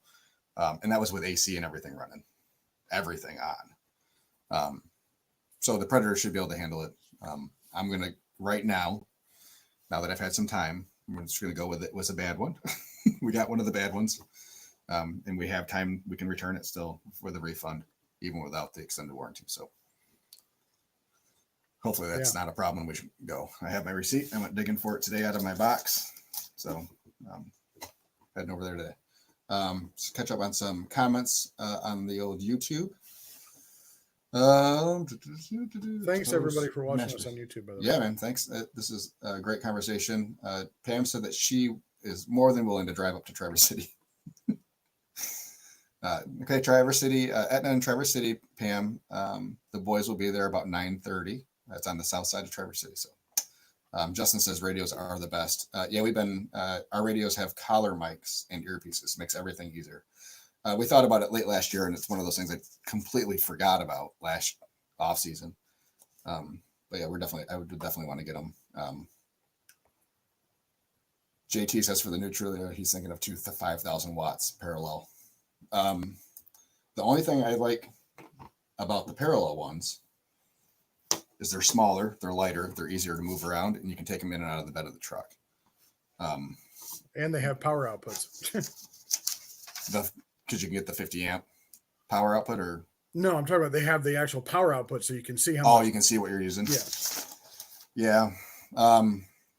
and that was with AC and everything running, everything on. So the Predator should be able to handle it. I'm going to, right now that I've had some time, I'm just going to go with it. It was a bad one. We got one of the bad ones. And we have time. We can return it still for the refund, even without the extended warranty. So hopefully that's not a problem. We should go. I have my receipt. I went digging for it today out of my box. So heading over there today. Just catch up on some comments on the old YouTube. Thanks everybody for watching us on YouTube. By the way. Yeah, man. Thanks. This is a great conversation. Pam said that she is more than willing to drive up to Traverse City. Okay, Traverse City, Etna and Traverse City, Pam. The boys will be there about 9:30. That's on the south side of Traverse City. So Justin says radios are the best. Yeah, we've been, our radios have collar mics and earpieces, makes everything easier. We thought about it late last year, and it's one of those things I completely forgot about last off season. But yeah, I would definitely want to get them. JT says for the new Trillia, he's thinking of 2,000 to 5,000 watts parallel. The only thing I like about the parallel ones is they're smaller, they're lighter, they're easier to move around, and you can take them in and out of the bed of the truck. And they have power outputs. Because you can get the 50 amp power output, or no, I'm talking about they have the actual power output, so you can see how much. You can see what you're using. Yeah. Yeah.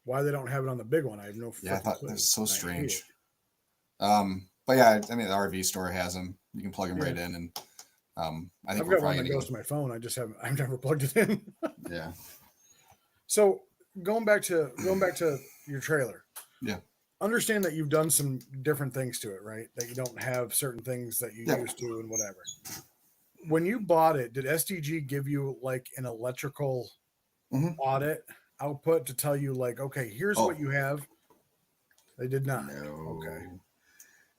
Why they don't have it on the big one, I have no. Yeah, I thought that's so strange. But yeah, I mean, the RV store has them. You can plug them right in, and I think I've got one that goes to my phone. I've never plugged it in. Yeah. So going back to your trailer. Yeah. Understand that you've done some different things to it, right? That you don't have certain things that you used to and whatever. When you bought it, did SDG give you like an electrical audit output to tell you like, okay, here's what you have? They did not. No. Okay.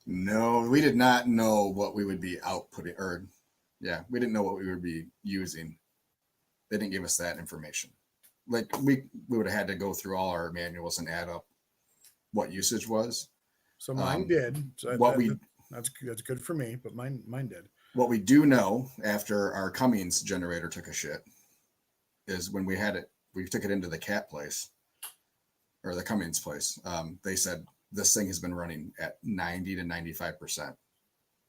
No, we did not know what we would be outputting, we didn't know what we would be using. They didn't give us that information. Like we would have had to go through all our manuals and add up what usage was. So mine did. So that's good for me, but mine did. What we do know after our Cummins generator took a shit is when we took it into the cat place or the Cummins place. They said this thing has been running at 90 to 95%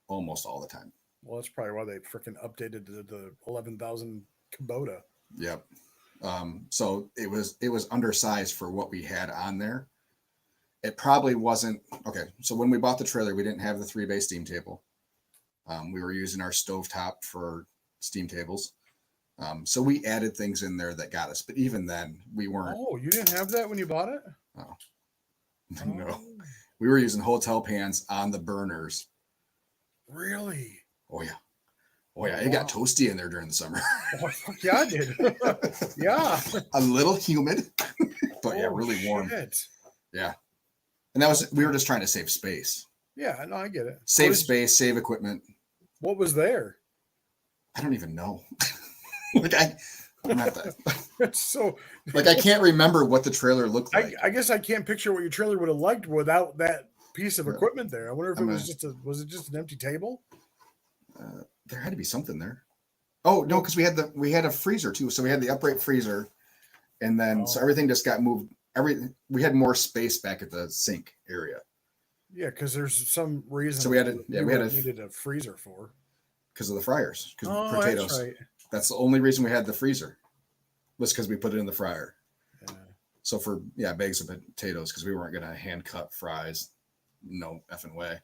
almost all the time. Well, that's probably why they freaking updated the 11,000 Kubota. Yep. So it was undersized for what we had on there. It probably wasn't okay. So when we bought the trailer, we didn't have the 3-bay steam table. We were using our stovetop for steam tables. So we added things in there that got us, but even then we weren't. Oh, you didn't have that when you bought it? Oh. No, We were using hotel pans on the burners. Really? Oh yeah. Oh yeah. It got toasty in there during the summer. Oh, yeah, I did. Yeah. A little humid, but yeah, really warm. Shit. Yeah. And we were just trying to save space. Yeah, no, I get it. Save space, save equipment. What was there? I don't even know. Like I'm not that. So Like I can't remember what the trailer looked like. I guess I can't picture what your trailer would have liked without that piece of equipment there. I wonder if was it just an empty table? There had to be something there. Oh no, because we had a freezer too. So we had the upright freezer, and then so everything just got moved. We had more space back at the sink area. Yeah, because there's some reason. So we needed a freezer for because of the fryers. Oh, potatoes. That's right. That's the only reason we had the freezer. Was because we put it in the fryer. Yeah. So for bags of potatoes because we weren't gonna hand cut fries. No effing way.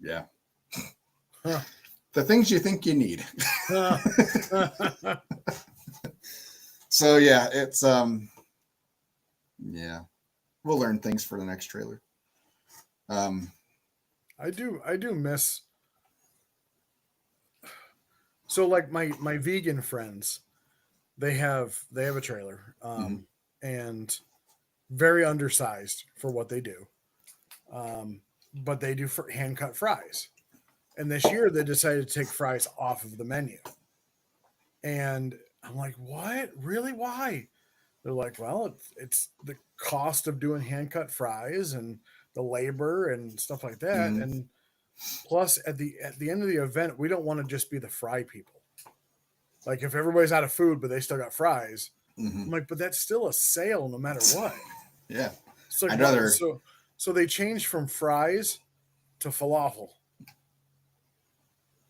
Yeah. Huh. The things you think you need. So yeah, it's we'll learn things for the next trailer. I do miss. So like my vegan friends, they have a trailer, and very undersized for what they do, but they do hand cut fries. And this year they decided to take fries off of the menu. And I'm like, what? Really? Why? They're like, well, it's the cost of doing hand cut fries and the labor and stuff like that. Mm-hmm. And plus at the end of the event, we don't want to just be the fry people. Like if everybody's out of food, but they still got fries, I'm like, but that's still a sale no matter what. Yeah. So I'd rather... so they changed from fries to falafel.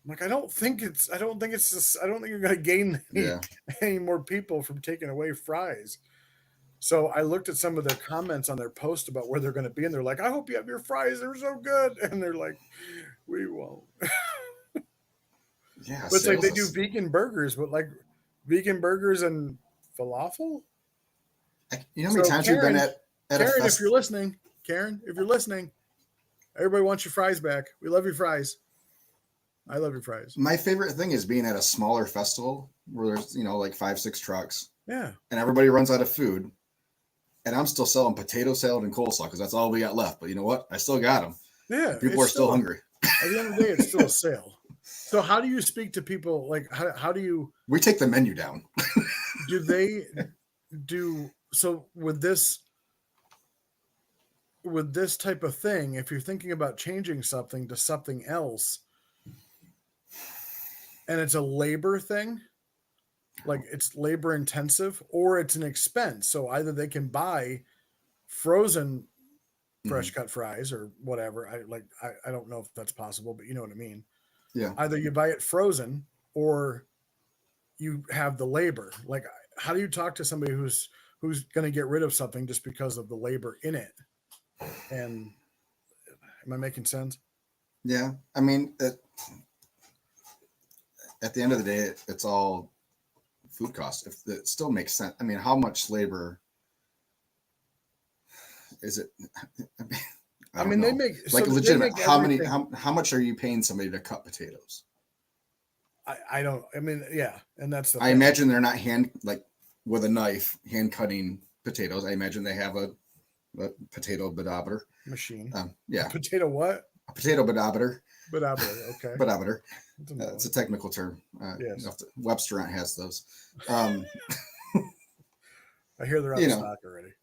Like I don't think you're gonna gain any more people from taking away fries. So I looked at some of their comments on their post about where they're gonna be, and they're like, I hope you have your fries, they're so good. And they're like, we won't. Yeah. But it's like they do vegan burgers, but like vegan burgers and falafel. You know how many times we've been at Karen, if you're listening, everybody wants your fries back. We love your fries. I love your fries. My favorite thing is being at a smaller festival where there's, like 5-6 trucks. Yeah. And everybody runs out of food. And I'm still selling potato salad and coleslaw because that's all we got left. But you know what? I still got them. Yeah. People are still hungry. At the end of the day, it's still a sale. So how do you speak to people? Like, how do you... We take the menu down. Do they do... So with this type of thing, if you're thinking about changing something to something else, and it's a labor thing, like it's labor intensive, or it's an expense. So either they can buy frozen fresh cut fries or whatever. I don't know if that's possible, but you know what I mean. Yeah. Either you buy it frozen or you have the labor. Like, how do you talk to somebody who's going to get rid of something just because of the labor in it? And am I making sense? Yeah. I mean, at the end of the day, it's all food costs. If it still makes sense. I mean, how much labor is it? I mean, they make like legitimate. How much are you paying somebody to cut potatoes? I don't. I mean, yeah, and that's the. I imagine they're not with a knife hand cutting potatoes. I imagine they have a potato bodometer machine. Yeah. Potato what? A potato bodometer. Bodometer. Okay. Bodometer. It's a technical term. Yes. Webster has those. I hear they're out of stock already.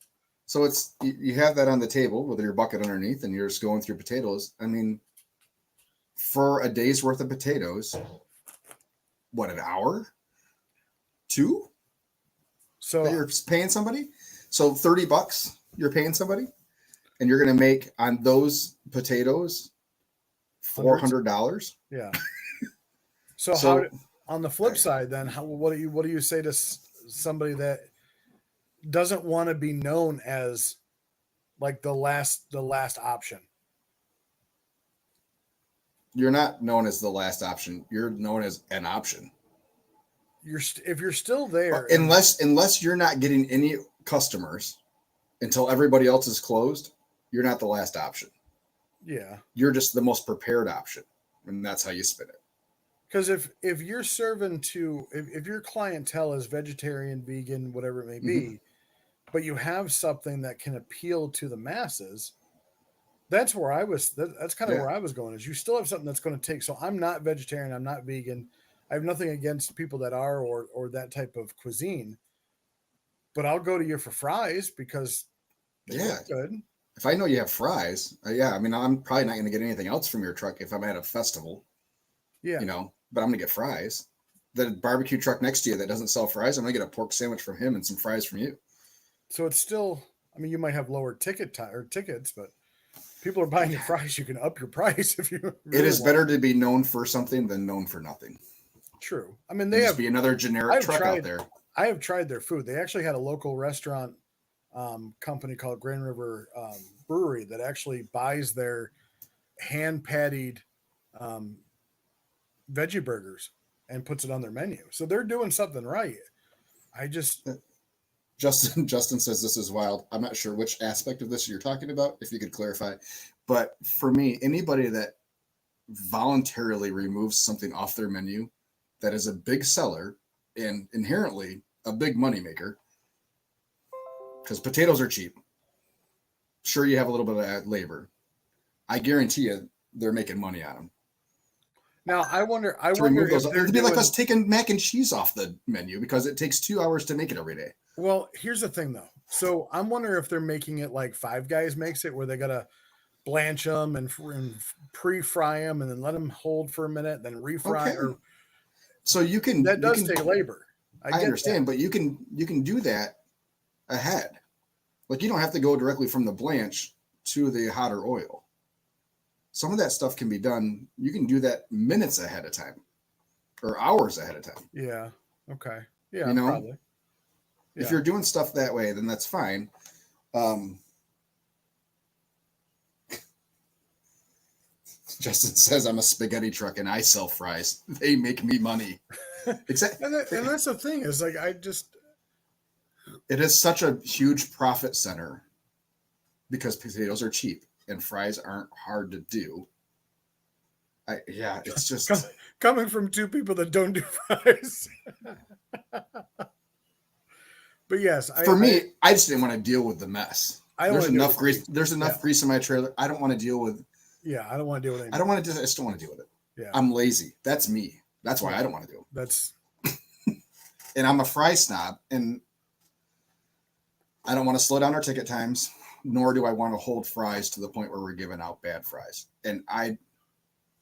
So it's you have that on the table with your bucket underneath, and you're just going through potatoes. I mean, for a day's worth of potatoes, what, an hour? 2? So that you're paying somebody? So $30 you're paying somebody, and you're going to make on those potatoes $400. Yeah. So how, on the flip side, then, what do you say to somebody that doesn't want to be known as like the last option? You're not known as the last option. You're known as an option. If you're still there, unless you're not getting any customers, until everybody else is closed, you're not the last option. Yeah. You're just the most prepared option. And that's how you spin it. Because if you're serving to if your clientele is vegetarian, vegan, whatever it may be, but you have something that can appeal to the masses, that's where I was. That's kind of where I was going. Is you still have something that's going to take. So I'm not vegetarian. I'm not vegan. I have nothing against people that are or that type of cuisine. But I'll go to you for fries because they look good. If I know you have fries, I mean, I'm probably not going to get anything else from your truck if I'm at a festival. Yeah. You know, but I'm going to get fries. The barbecue truck next to you that doesn't sell fries, I'm going to get a pork sandwich from him and some fries from you. So it's still, I mean, you might have lower tickets, but people are buying your fries. You can up your price if you. Really it is better to be known for something than known for nothing. True. I mean, they have be another generic truck out there. I have tried their food. They actually had a local restaurant company called Grand River Brewery that actually buys their hand pattied veggie burgers and puts it on their menu. So they're doing something right. I just Justin says this is wild. I'm not sure which aspect of this you're talking about, if you could clarify. But for me, anybody that voluntarily removes something off their menu that is a big seller and inherently a big moneymaker, because potatoes are cheap. Sure, you have a little bit of labor. I guarantee you they're making money on them. Now, I wonder if it'd be like us taking mac and cheese off the menu because it takes 2 hours to make it every day. Well, here's the thing, though. So I'm wondering if they're making it like Five Guys makes it, where they gotta blanch them and pre-fry them and then let them hold for a minute, then refry. Okay. Or so you can that does take labor. I understand, but you can do that ahead. Like you don't have to go directly from the blanch to the hotter oil. Some of that stuff can be done. You can do that minutes ahead of time or hours ahead of time. Yeah. Okay. Yeah. You know, probably. If you're doing stuff that way, then that's fine. Justin says I'm a spaghetti truck and I sell fries. They make me money. Exactly. and that's the thing is like, it is such a huge profit center because potatoes are cheap and fries aren't hard to do. It's just coming from two people that don't do fries. But yes, for me, I just didn't want to deal with the mess. There's enough grease. There's enough grease in my trailer. I don't want to deal with. Yeah, I don't want to deal with it. I don't want to. I just don't want to deal with it. Yeah, I'm lazy. That's me. That's why I don't want to do it. That's. And I'm a fry snob, and I don't want to slow down our ticket times, nor do I want to hold fries to the point where we're giving out bad fries. And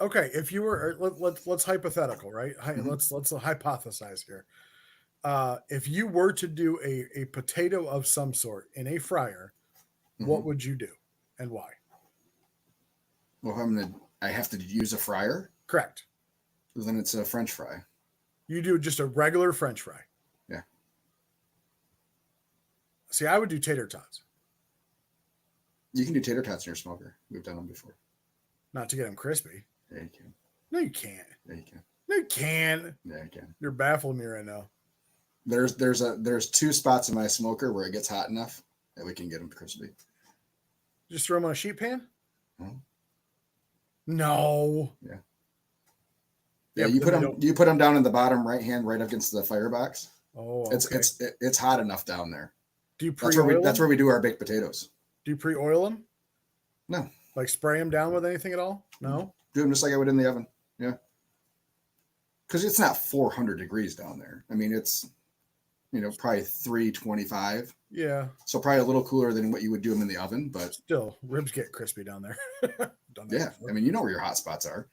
okay, if you were, let's hypothetical, right? Let's hypothesize here. If you were to do a potato of some sort in a fryer, what would you do and why? Well, I have to use a fryer. Correct. Then it's a French fry. You do just a regular French fry. Yeah. See, I would do tater tots. You can do tater tots in your smoker. We've done them before. Not to get them crispy. Yeah, you can. No, you can't. Yeah, you can. No, you can. Yeah, you can. You're baffling me right now. There's 2 spots in my smoker where it gets hot enough that we can get them crispy. Just throw them on a sheet pan? Hmm? No. Yeah. Yeah, you put them down in the bottom right hand, right against the firebox. Oh, okay. It's hot enough down there. Do you pre-oil That's where we do our baked potatoes. Do you pre-oil them? No. Like spray them down with anything at all? No. Do them just like I would in the oven. Yeah. Because it's not 400 degrees down there. I mean, it's probably 325. Yeah. So probably a little cooler than what you would do them in the oven, but still ribs get crispy down there. Yeah. I mean, you know where your hot spots are.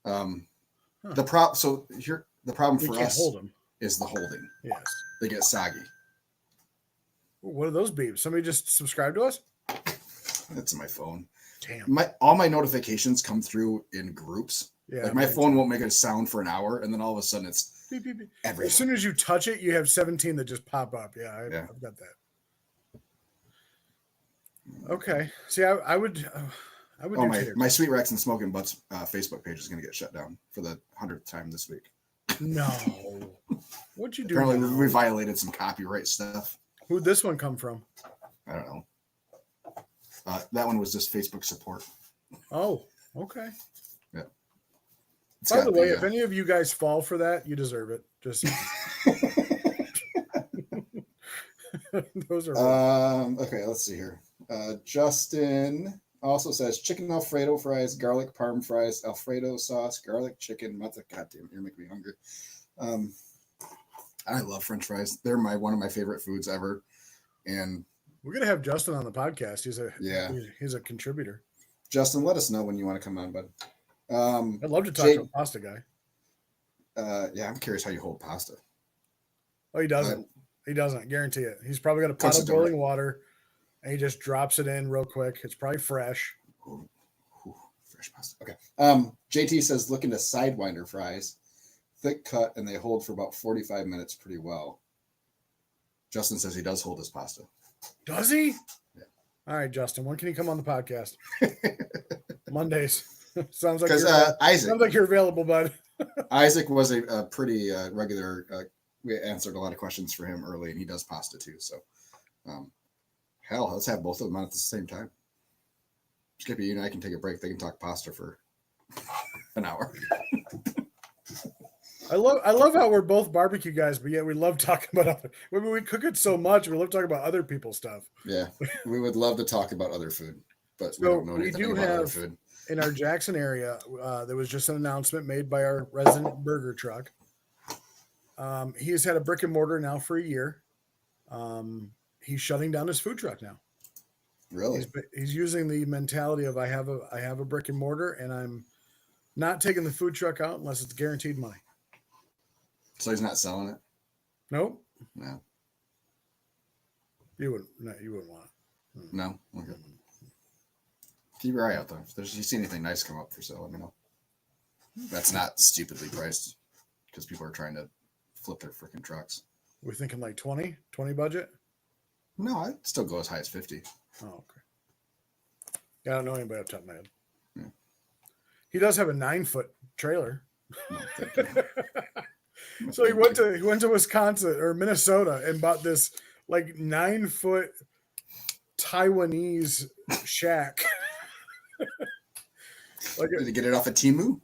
The problem for us is the holding. Yes. They get soggy. What are those beeps? Somebody just subscribed to us? That's my phone. Damn. All my notifications come through in groups. Yeah. Like my phone won't make a sound for an hour, and then all of a sudden it's beep, beep, beep. Everything. As soon as you touch it, you have 17 that just pop up. Yeah, I've got that. Okay. See, I would do my Sweet Rex and Smoking Butts Facebook page is going to get shut down for the 100th time this week. No. What'd you do? Apparently we violated some copyright stuff. Who'd this one come from? I don't know. That one was just Facebook support. Oh, okay. Yeah. By the way, if any of you guys fall for that, you deserve it. Just those are okay, let's see here. Justin also says chicken Alfredo fries, garlic parm fries, Alfredo sauce, garlic chicken. God damn it, you're making me hungry. I love French fries. They're one of my favorite foods ever. And we're gonna have Justin on the podcast. He's a contributor. Justin, let us know when you want to come on, bud. I'd love to talk to a pasta guy. Yeah, I'm curious how you hold pasta. Oh, he doesn't. He doesn't. Guarantee it. He's probably got a pot of boiling water, and he just drops it in real quick. It's probably fresh. Ooh, fresh pasta. Okay. JT says look into Sidewinder fries, thick cut, and they hold for about 45 minutes pretty well. Justin says he does hold his pasta. Does he? Yeah. All right, Justin. When can he come on the podcast? Mondays. Sounds like Isaac. Sounds like you're available, bud. Isaac was a pretty regular. We answered a lot of questions for him early, and he does pasta too. So, hell, let's have both of them on at the same time. Skippy, you and I can take a break. They can talk pasta for an hour. I love how we're both barbecue guys, but yet we love talking about other. We cook it so much. We love talking about other people's stuff. Yeah, we would love to talk about other food, but we don't know anything about other food. In our Jackson area, there was just an announcement made by our resident burger truck. He has had a brick and mortar now for a year. He's shutting down his food truck now. Really? He's using the mentality of I have a brick and mortar, and I'm not taking the food truck out unless it's guaranteed money. So he's not selling it? Nope. No. You wouldn't want it. No? Okay. Keep your eye out, though. If you see anything nice come up for sale, let me know. That's not stupidly priced because people are trying to flip their freaking trucks. We're thinking like 20 budget? No, I'd still go as high as 50. Oh, okay. Yeah, I don't know anybody off the top of my head. Yeah. He does have a 9-foot trailer. No, So he went to Wisconsin or Minnesota and bought this like 9-foot Taiwanese shack. Did he get it off of Temu?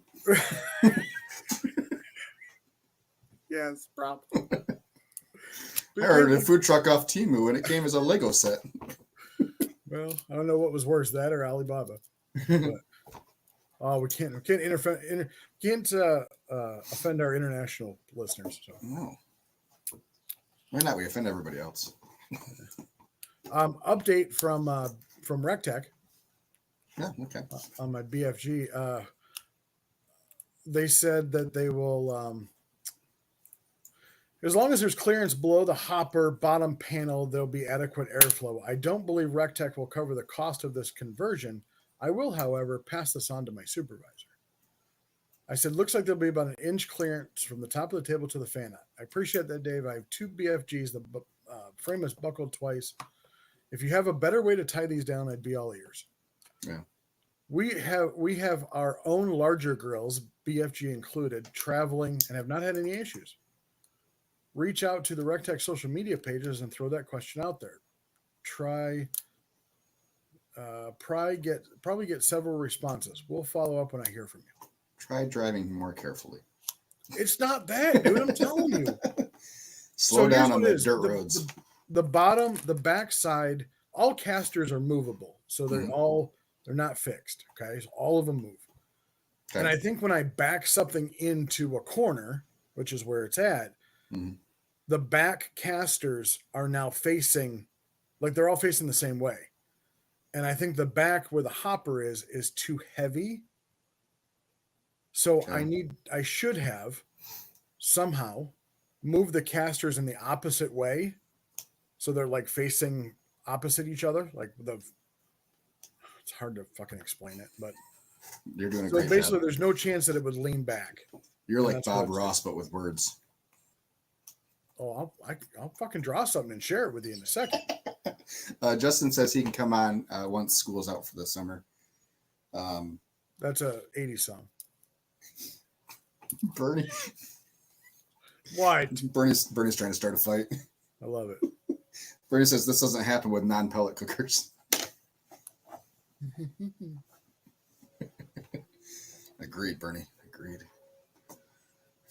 Yes, probably. I heard a food truck off Temu and it came as a Lego set. Well, I don't know what was worse, that or Alibaba. But, we can't offend our international listeners. So. No. Why not? We offend everybody else. Update from RecTech. Yeah, okay. On my BFG, they said that they will, as long as there's clearance below the hopper bottom panel, there'll be adequate airflow. I don't believe RecTech will cover the cost of this conversion. I will, however, pass this on to my supervisor. I said, looks like there'll be about an inch clearance from the top of the table to the fan out. I appreciate that, Dave. I have 2 BFGs. The frame is buckled twice. If you have a better way to tie these down, I'd be all ears. Yeah. We have our own larger grills, BFG included, traveling and have not had any issues. Reach out to the RecTech social media pages and throw that question out there. Probably get several responses. We'll follow up when I hear from you. Try driving more carefully. It's not bad, dude. I'm telling you. Slow down on the dirt roads. The bottom, the back side, all casters are movable. So they're not fixed. Okay. So all of them move. Okay. And I think when I back something into a corner, which is where it's at, the back casters are now facing, like they're all facing the same way. And I think the back where the hopper is too heavy. So I should have somehow moved the casters in the opposite way. So they're like facing opposite each other. Like it's hard to fucking explain it, but you're doing a so great basically job. There's no chance that it would lean back. You're like Bob Ross, but with words. Oh, I'll fucking draw something and share it with you in a second. Justin says he can come on once school's out for the summer. That's a 80s song. Bernie. Why? Bernie's trying to start a fight. I love it. Bernie says this doesn't happen with non-pellet cookers. Agreed, Bernie. Agreed.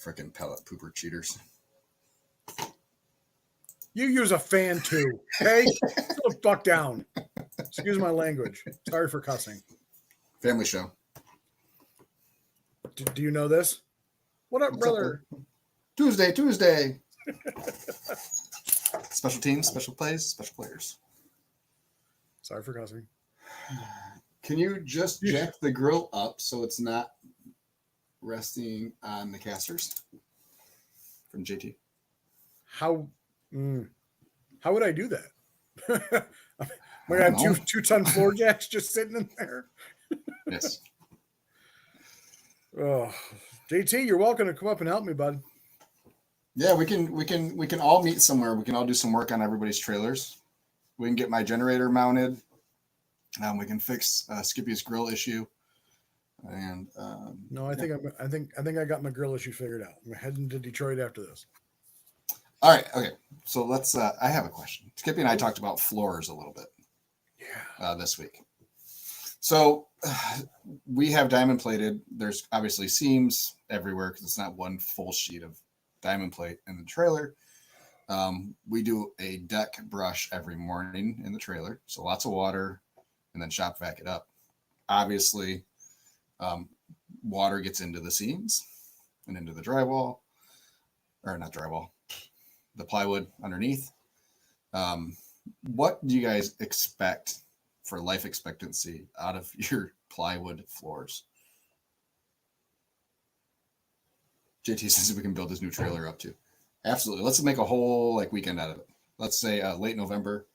Frickin' pellet pooper cheaters. You use a fan too, okay? Sit the fuck down. Excuse my language. Sorry for cussing. Family show. Do you know this? What up, What's brother? up, Tuesday. Special teams, special plays, special players. Sorry for cussing. Can you just jack the grill up so it's not resting on the casters? From JT. How would I do that? Am I gonna have 2-ton floor jacks just sitting in there? Yes. Oh, JT, you're welcome to come up and help me, bud. Yeah, we can all meet somewhere. We can all do some work on everybody's trailers. We can get my generator mounted. We can fix Skippy's grill issue. And no, I think I got my grill issue figured out. I'm heading to Detroit after this. All right, okay. So let's. I have a question. Skippy and I talked about floors a little bit. Yeah. This week. So we have diamond plated. There's obviously seams everywhere because it's not one full sheet of diamond plate in the trailer. We do a deck brush every morning in the trailer. So lots of water and then shop vac it up. Obviously, water gets into the seams and into the drywall, or not drywall, the plywood underneath. What do you guys expect for life expectancy out of your plywood floors? JT says we can build his new trailer up to. Absolutely. Let's make a whole weekend out of it. Let's say late November.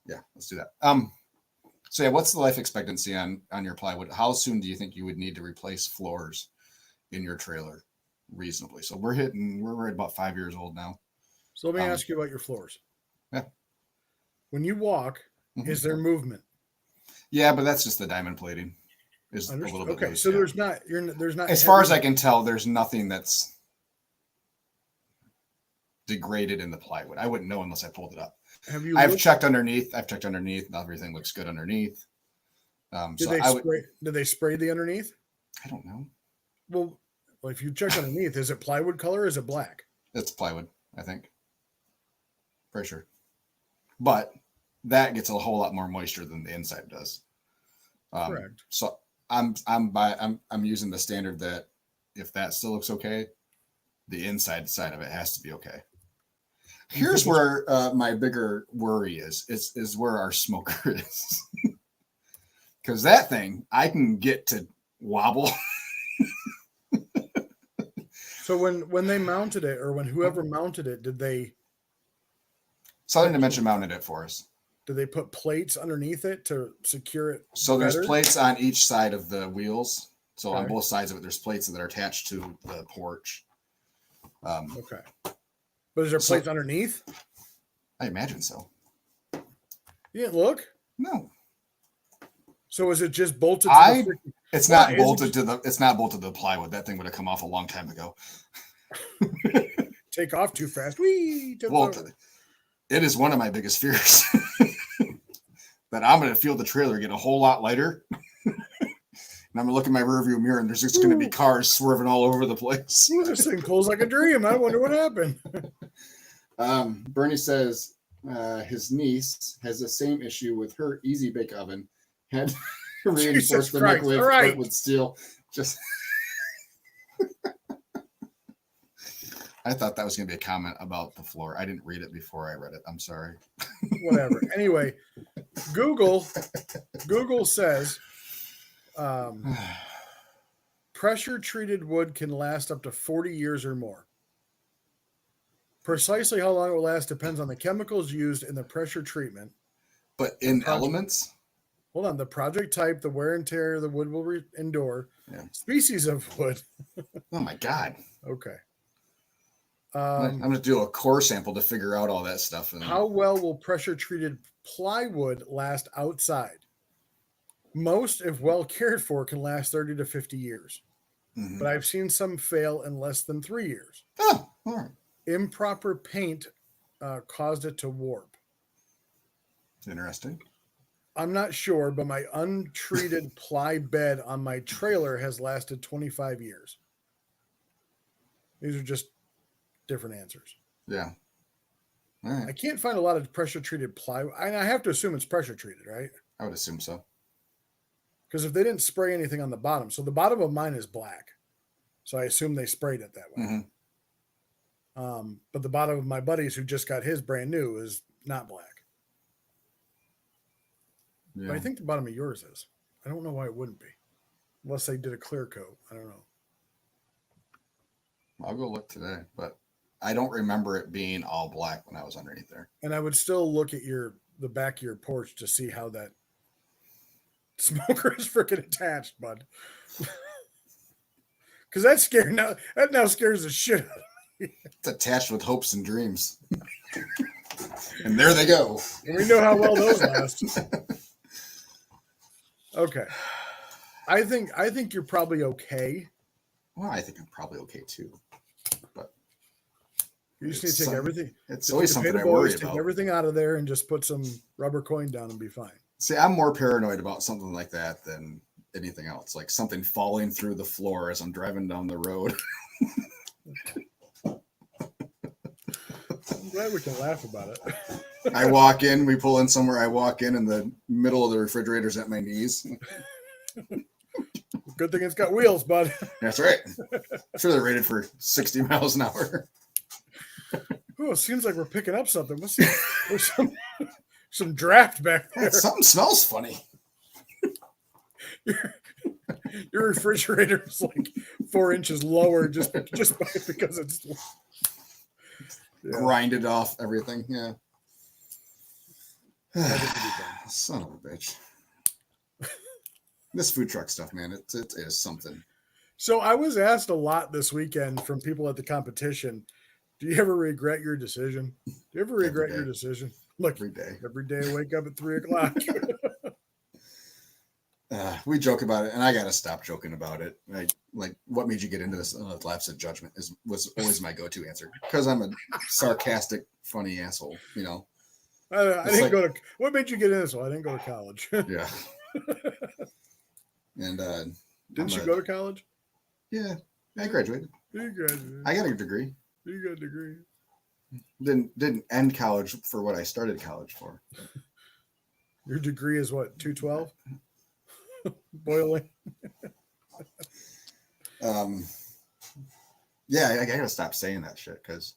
Yeah, let's do that. So yeah, what's the life expectancy on your plywood? How soon do you think you would need to replace floors in your trailer reasonably? So we're at about 5 years old now. So let me ask you about your floors. Yeah. When you walk, is there movement? Yeah, but that's just the diamond plating. Is a little bit okay. loose, So yeah. there's not. As far as I can tell, there's nothing that's degraded in the plywood. I wouldn't know unless I pulled it up. I've checked underneath. Everything looks good underneath. Did they spray the underneath? I don't know. Well, if you check underneath, is it plywood color or is it black? It's plywood, I think. Pretty sure. But that gets a whole lot more moisture than the inside does. Correct. So I'm using the standard that if that still looks okay, the inside side of it has to be okay. Here's where my bigger worry is where our smoker is. Because that thing, I can get to wobble. So when they mounted it, or when whoever mounted it, did they? Southern Dimension mounted it for us. Did they put plates underneath it to secure it? So better? there's plates on each side of the wheels. So Okay. on both sides of it, there's plates that are attached to the porch. Okay. But is there plates underneath? I imagine so. You didn't look? No. So is it just bolted to it's not bolted to the plywood. That thing would have come off a long time ago. Take off too fast? Whee! It is one of my biggest fears. That I'm going to feel the trailer get a whole lot lighter. And I'm going to look in my rearview mirror and there's just going to be cars swerving all over the place. This thing pulls like a dream. I wonder what happened. Bernie says his niece has the same issue with her Easy Bake Oven. Had to reinforce the microwave part with steel. Just I thought that was going to be a comment about the floor. I didn't read it before I read it. I'm sorry. Whatever. Anyway, Google says pressure treated wood can last up to 40 years or more. Precisely how long it will last depends on the chemicals used in the pressure treatment. But in elements? Hold on. The project type, the wear and tear the wood will endure, species of wood. Oh my God. Okay. I'm going to do a core sample to figure out all that stuff. How well will pressure treated plywood last outside? Most, if well cared for, can last 30 to 50 years. Mm-hmm. But I've seen some fail in less than 3 years. Oh, all right. Improper paint caused it to warp. Interesting. I'm not sure, but my untreated ply bed on my trailer has lasted 25 years. These are just different answers. Yeah. All right. I can't find a lot of pressure treated ply. I have to assume it's pressure treated, right? I would assume so. Because if they didn't spray anything on the bottom, so the bottom of mine is black. So I assume they sprayed it that way. But the bottom of my buddy's who just got his brand new is not black. Yeah. But I think the bottom of yours is. I don't know why it wouldn't be. Unless they did a clear coat. I don't know. I'll go look today, but I don't remember it being all black when I was underneath there. And I would still look at the back of your porch to see how that smoker is freaking attached, bud. Because that now scares the shit out of me. It's attached with hopes and dreams. And there they go. And we know how well those last. Okay. I think you're probably okay. Well, I think I'm probably okay too. But you just need to take everything. It's always something I worry about. Take everything out of there and just put some rubber coin down and be fine. See, I'm more paranoid about something like that than anything else. Like something falling through the floor as I'm driving down the road. I'm glad we can laugh about it. I walk in, we pull in somewhere. I walk in, and the middle of the refrigerator's at my knees. Good thing it's got wheels, bud. That's right. I'm sure they're rated for 60 miles an hour. Oh, it seems like we're picking up something. There's some draft back there. Yeah, something smells funny. Your refrigerator is like 4 inches lower just because it's grinded off everything. Yeah. Son of a bitch. This food truck stuff, man, it is something. So I was asked a lot this weekend from people at the competition, do you ever regret your decision? Do you ever regret your decision? Look, every day I wake up at 3:00. We joke about it, and I got to stop joking about it. Like, what made you get into this? Lapse of judgment was always my go-to answer because I'm a sarcastic, funny asshole, you know. I didn't go to. What made you get into this? Well, I didn't go to college. Yeah. And didn't you go to college? Yeah, I graduated. You graduated. I got a degree. You got a degree. Didn't end college for what I started college for. Your degree is what, 212? Boiling. Yeah, I gotta stop saying that shit because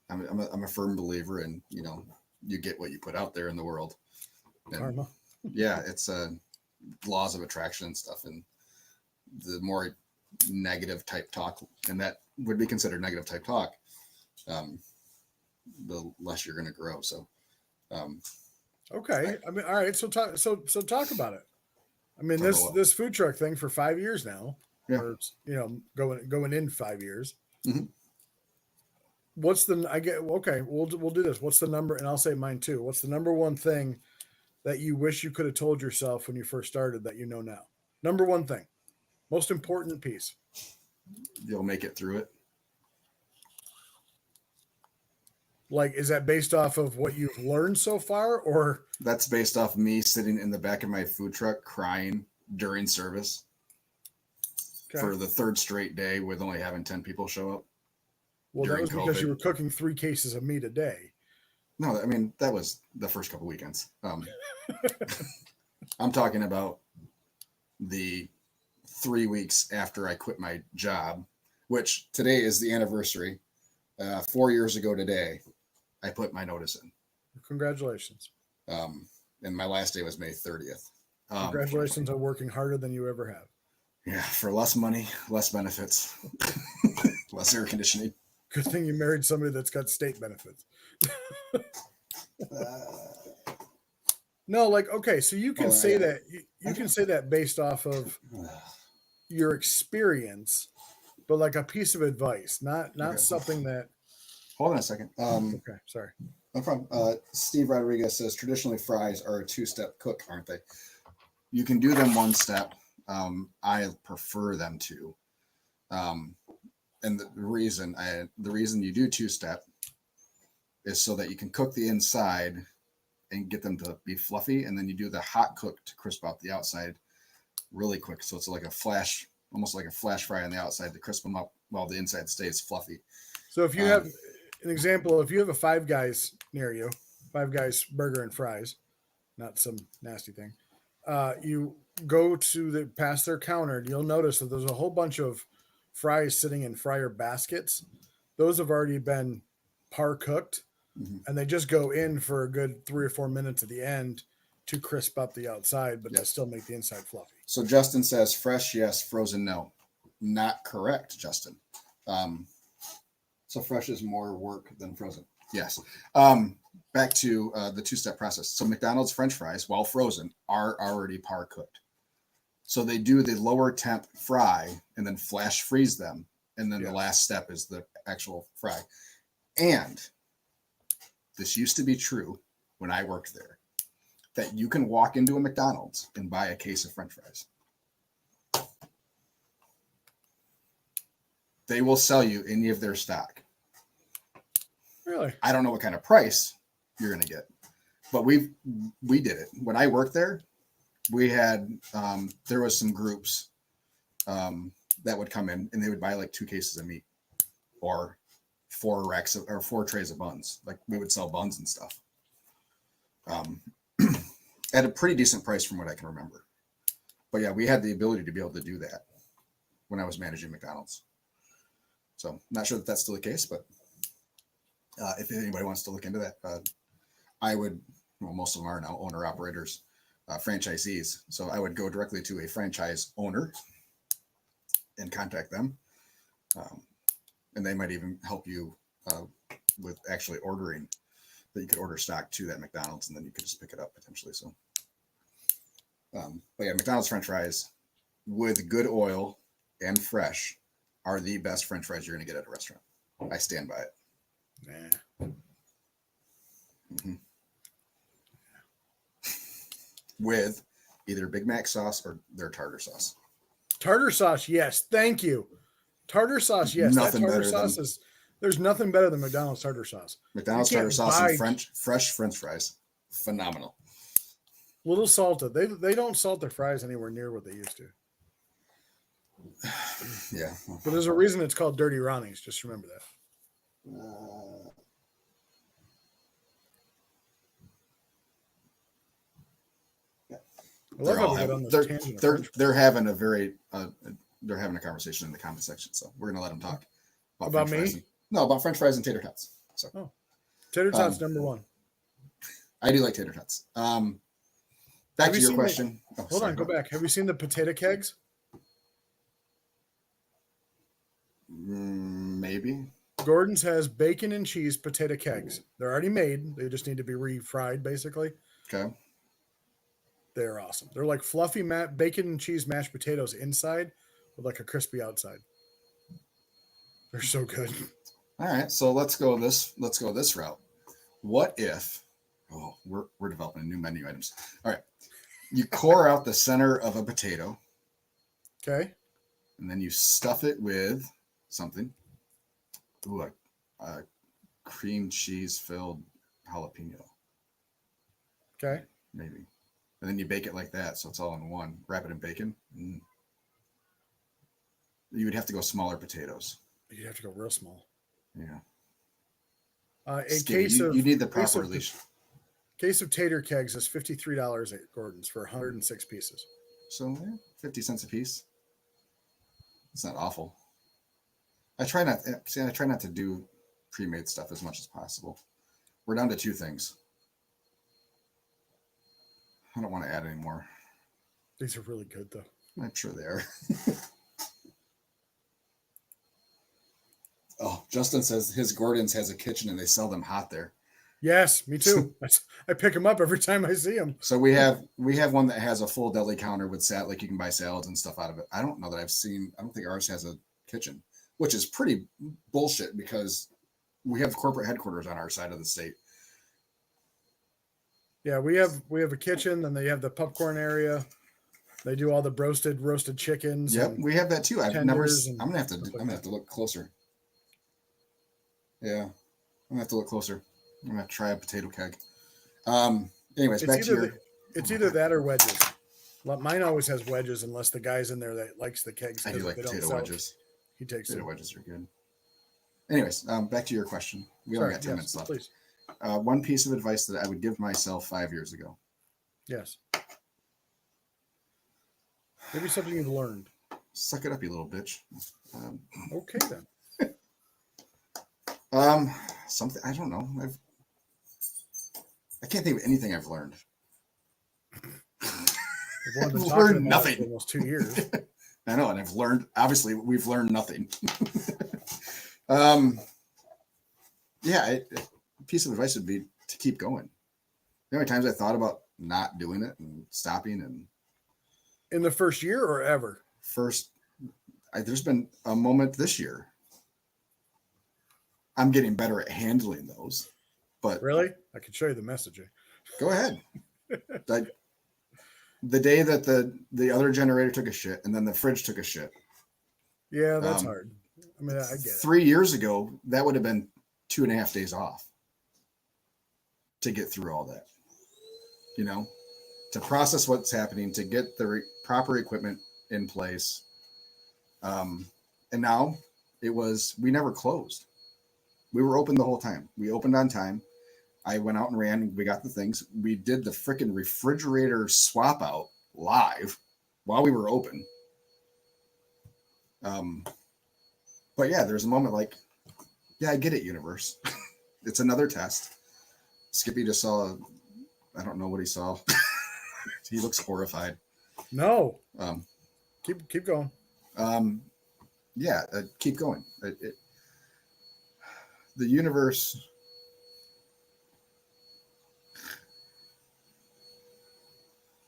I'm a firm believer in, you know, you get what you put out there in the world. And Karma. yeah, it's laws of attraction and stuff, and the more negative type talk, and that would be considered negative type talk, the less you're going to grow. So, okay. I mean, all right. So talk about it. I mean, this food truck thing for 5 years now, or, you know, going in 5 years. Mm-hmm. Okay, we'll do this. What's the number? And I'll say mine too. What's the number one thing that you wish you could have told yourself when you first started that you know now? Number one thing, most important piece. You'll make it through it. Like, is that based off of what you've learned so far, or? That's based off me sitting in the back of my food truck crying during service for the third straight day with only having 10 people show up. Well, that was because you were cooking 3 cases of meat a day. No, I mean, that was the first couple weekends. I'm talking about the 3 weeks after I quit my job, which today is the anniversary. 4 years ago today, I put my notice in. Congratulations. And my last day was May 30th. Congratulations on working harder than you ever have. Yeah, for less money, less benefits, less air conditioning. Good thing you married somebody that's got state benefits. No, like, okay, so you can say that you can say that based off of your experience, but like a piece of advice, not something that. Hold on a second. Okay, sorry. No problem. Steve Rodriguez says traditionally fries are a 2-step cook, aren't they? You can do them 1 step. I prefer them to. And the reason you do 2-step is so that you can cook the inside and get them to be fluffy. And then you do the hot cook to crisp out the outside really quick. So it's like a flash, almost like a flash fry on the outside to crisp them up while the inside stays fluffy. So if you have an example, if you have a Five Guys near you, Five Guys burger and fries, not some nasty thing, you go to the past their counter, you'll notice that there's a whole bunch of fries sitting in fryer baskets. Those have already been par cooked, and they just go in for a good 3 or 4 minutes at the end to crisp up the outside, but to still make the inside fluffy. So Justin says fresh, yes, frozen, no. Not correct, Justin. So fresh is more work than frozen. Yes. Back to the two-step process. So McDonald's French fries, while frozen, are already par cooked. So they do the lower temp fry and then flash freeze them. And then the last step is the actual fry. And this used to be true when I worked there, that you can walk into a McDonald's and buy a case of French fries. They will sell you any of their stock. Really? I don't know what kind of price you're going to get, but we did it. When I worked there, we had, there was some groups that would come in and they would buy like 2 cases of meat or 4 racks or 4 trays of buns. Like we would sell buns and stuff at a pretty decent price from what I can remember. But yeah, we had the ability to be able to do that when I was managing McDonald's. So not sure that that's still the case, but if anybody wants to look into that, I would, well, most of them are now owner operators, franchisees. So I would go directly to a franchise owner and contact them. And they might even help you with actually ordering, that you could order stock to that McDonald's and then you could just pick it up potentially. So, but yeah, McDonald's French fries with good oil and fresh are the best French fries you're going to get at a restaurant. I stand by it. Nah. With either Big Mac sauce or their tartar sauce. Tartar sauce, yes. Thank you. Tartar sauce, yes. Nothing that tartar better sauce than, is. There's nothing better than McDonald's tartar sauce. McDonald's tartar sauce and fresh French fries, phenomenal. Little salted. They don't salt their fries anywhere near what they used to. Yeah, but there's a reason it's called Dirty Ronnie's. Just remember that. I love how we got on this tangent. They're having a very they're having a conversation in the comment section, so we're gonna let them talk about me. About French fries and tater tots. So, tater tots number 1. I do like tater tots. Back to your question. Hold on, go back. Have you seen the potato kegs? Maybe. Gordon's has bacon and cheese potato kegs. They're already made. They just need to be refried, basically. Okay. They're awesome. They're like fluffy bacon and cheese mashed potatoes inside with like a crispy outside. They're so good. All right, so let's go this route. What if? Oh, we're developing new menu items. All right, you core out the center of a potato. Okay. And then you stuff it with something. Ooh, a cream cheese filled jalapeno. Okay. Maybe. And then you bake it like that, so it's all in one. Wrap it in bacon. You would have to go smaller potatoes. You'd have to go real small. Yeah. You need the proper leash. Case of tater kegs is $53 at Gordon's for 106 pieces. So 50 cents a piece. It's not awful. I try not to do pre-made stuff as much as possible. We're down to 2 things. I don't want to add any more. These are really good, though. I'm sure they are. Oh, Justin says his Gordon's has a kitchen and they sell them hot there. Yes, me too. I pick them up every time I see them. So we have one that has a full deli counter with like you can buy salads and stuff out of it. I don't know that I don't think ours has a kitchen, which is pretty bullshit because we have corporate headquarters on our side of the state. Yeah, we have a kitchen, then they have the popcorn area. They do all the roasted chickens. Yep, we have that too. I'm gonna have to look closer. Yeah, I'm gonna have to look closer. I'm gonna try a potato keg. Anyways, back to your. It's either that or wedges. Mine always has wedges unless the guy's in there that likes the kegs. I do like they don't potato sell it. wedges. He takes Potato them. wedges are good. Anyways, back to your question. We only got 10 minutes left. Please. One piece of advice that I would give myself 5 years ago. Yes. Maybe something you've learned. Suck it up, you little bitch. Okay then. Something I don't know. I can't think of anything I've learned. I've learned nothing. For almost 2 years. I know, and I've learned. Obviously, we've learned nothing. Yeah, a piece of advice would be to keep going. The only times I thought about not doing it and stopping, and in the first year or ever. There's been a moment this year. I'm getting better at handling those, but really, I can show you the messaging. Go ahead. The day that the other generator took a shit, and then the fridge took a shit. Yeah, that's hard. I mean, I get it. 3 years ago, that would have been 2.5 days off to get through all that. You know, to process what's happening, to get the proper equipment in place. And now we never closed. We were open the whole time. We opened on time. I went out and ran. We got the things. We did the freaking refrigerator swap out live while we were open. But yeah, there's a moment like, yeah, I get it, universe. It's another test. Skippy just saw, I don't know what he saw. He looks horrified. No. Keep going. Yeah, keep going. The universe.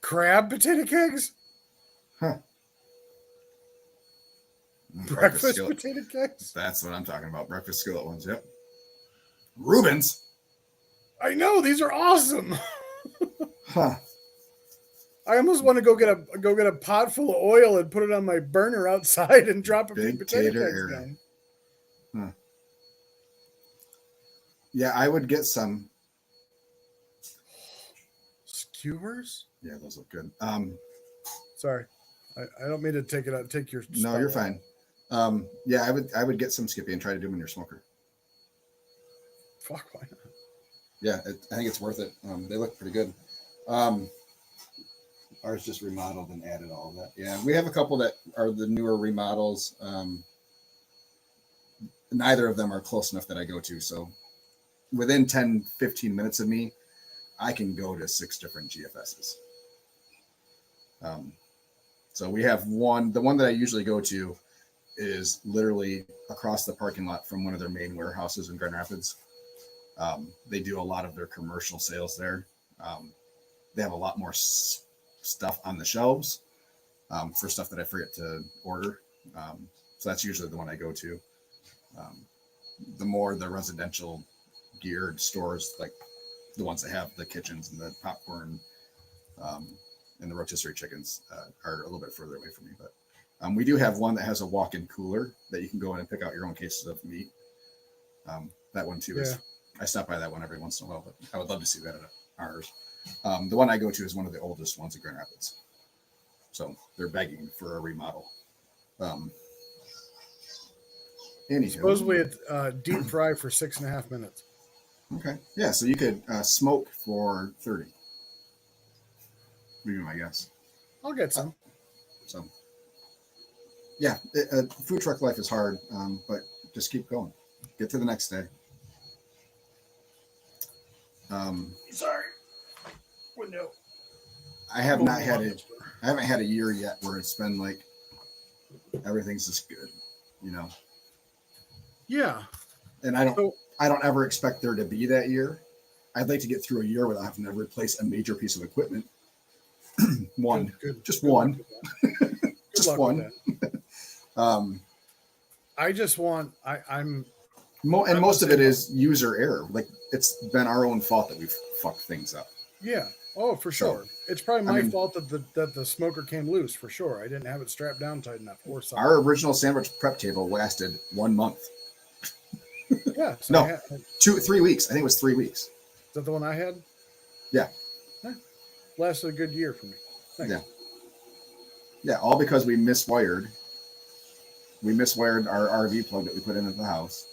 Crab potato kegs? Huh. Breakfast potato kegs? That's what I'm talking about. Breakfast skillet ones. Yep. Rubens. I know, these are awesome. Huh. I almost want to go get a pot full of oil and put it on my burner outside and drop a few potato kegs down. Huh. Yeah, I would get some skewers. Yeah, those look good. Sorry, I don't mean to take it out. Take your. No, you're fine. Yeah, I would get some Skippy and try to do them in your smoker. Fuck, why not? Yeah, I think it's worth it. They look pretty good. Ours just remodeled and added all of that. Yeah, we have a couple that are the newer remodels. Neither of them are close enough that I go to. So within 10, 15 minutes of me, I can go to 6 different GFSs. So we have one. The one that I usually go to is literally across the parking lot from one of their main warehouses in Grand Rapids. They do a lot of their commercial sales there. They have a lot more stuff on the shelves for stuff that I forget to order. So that's usually the one I go to. The more the residential geared stores, like the ones that have the kitchens and the popcorn and the rotisserie chickens are a little bit further away from me. But we do have one that has a walk-in cooler that you can go in and pick out your own cases of meat. That one too is, I stop by that one every once in a while, but I would love to see that at ours. The one I go to is one of the oldest ones in Grand Rapids. So they're begging for a remodel. Supposedly it's deep fry for 6.5 minutes. Okay. Yeah, so you could smoke for 30. Would be my guess. I'll get some. So, yeah, food truck life is hard, but just keep going. Get to the next day. Sorry. Window. I haven't had a year yet where it's been like everything's just good, you know. Yeah. And I don't ever expect there to be that year. I'd like to get through a year without having to replace a major piece of equipment. One. Just one. Just one. I just want I'm most of it is user error. Like it's been our own fault that we've fucked things up. Yeah. Oh, for sure. It's probably my fault that the smoker came loose, for sure. I didn't have it strapped down tight enough or something. Our original sandwich prep table lasted 1 month. Yeah. So no, 3 weeks. I think it was 3 weeks. Is that the one I had? Yeah. lasted a good year for me. Thanks. Yeah. Yeah, all because we miswired. We miswired our RV plug that we put into the house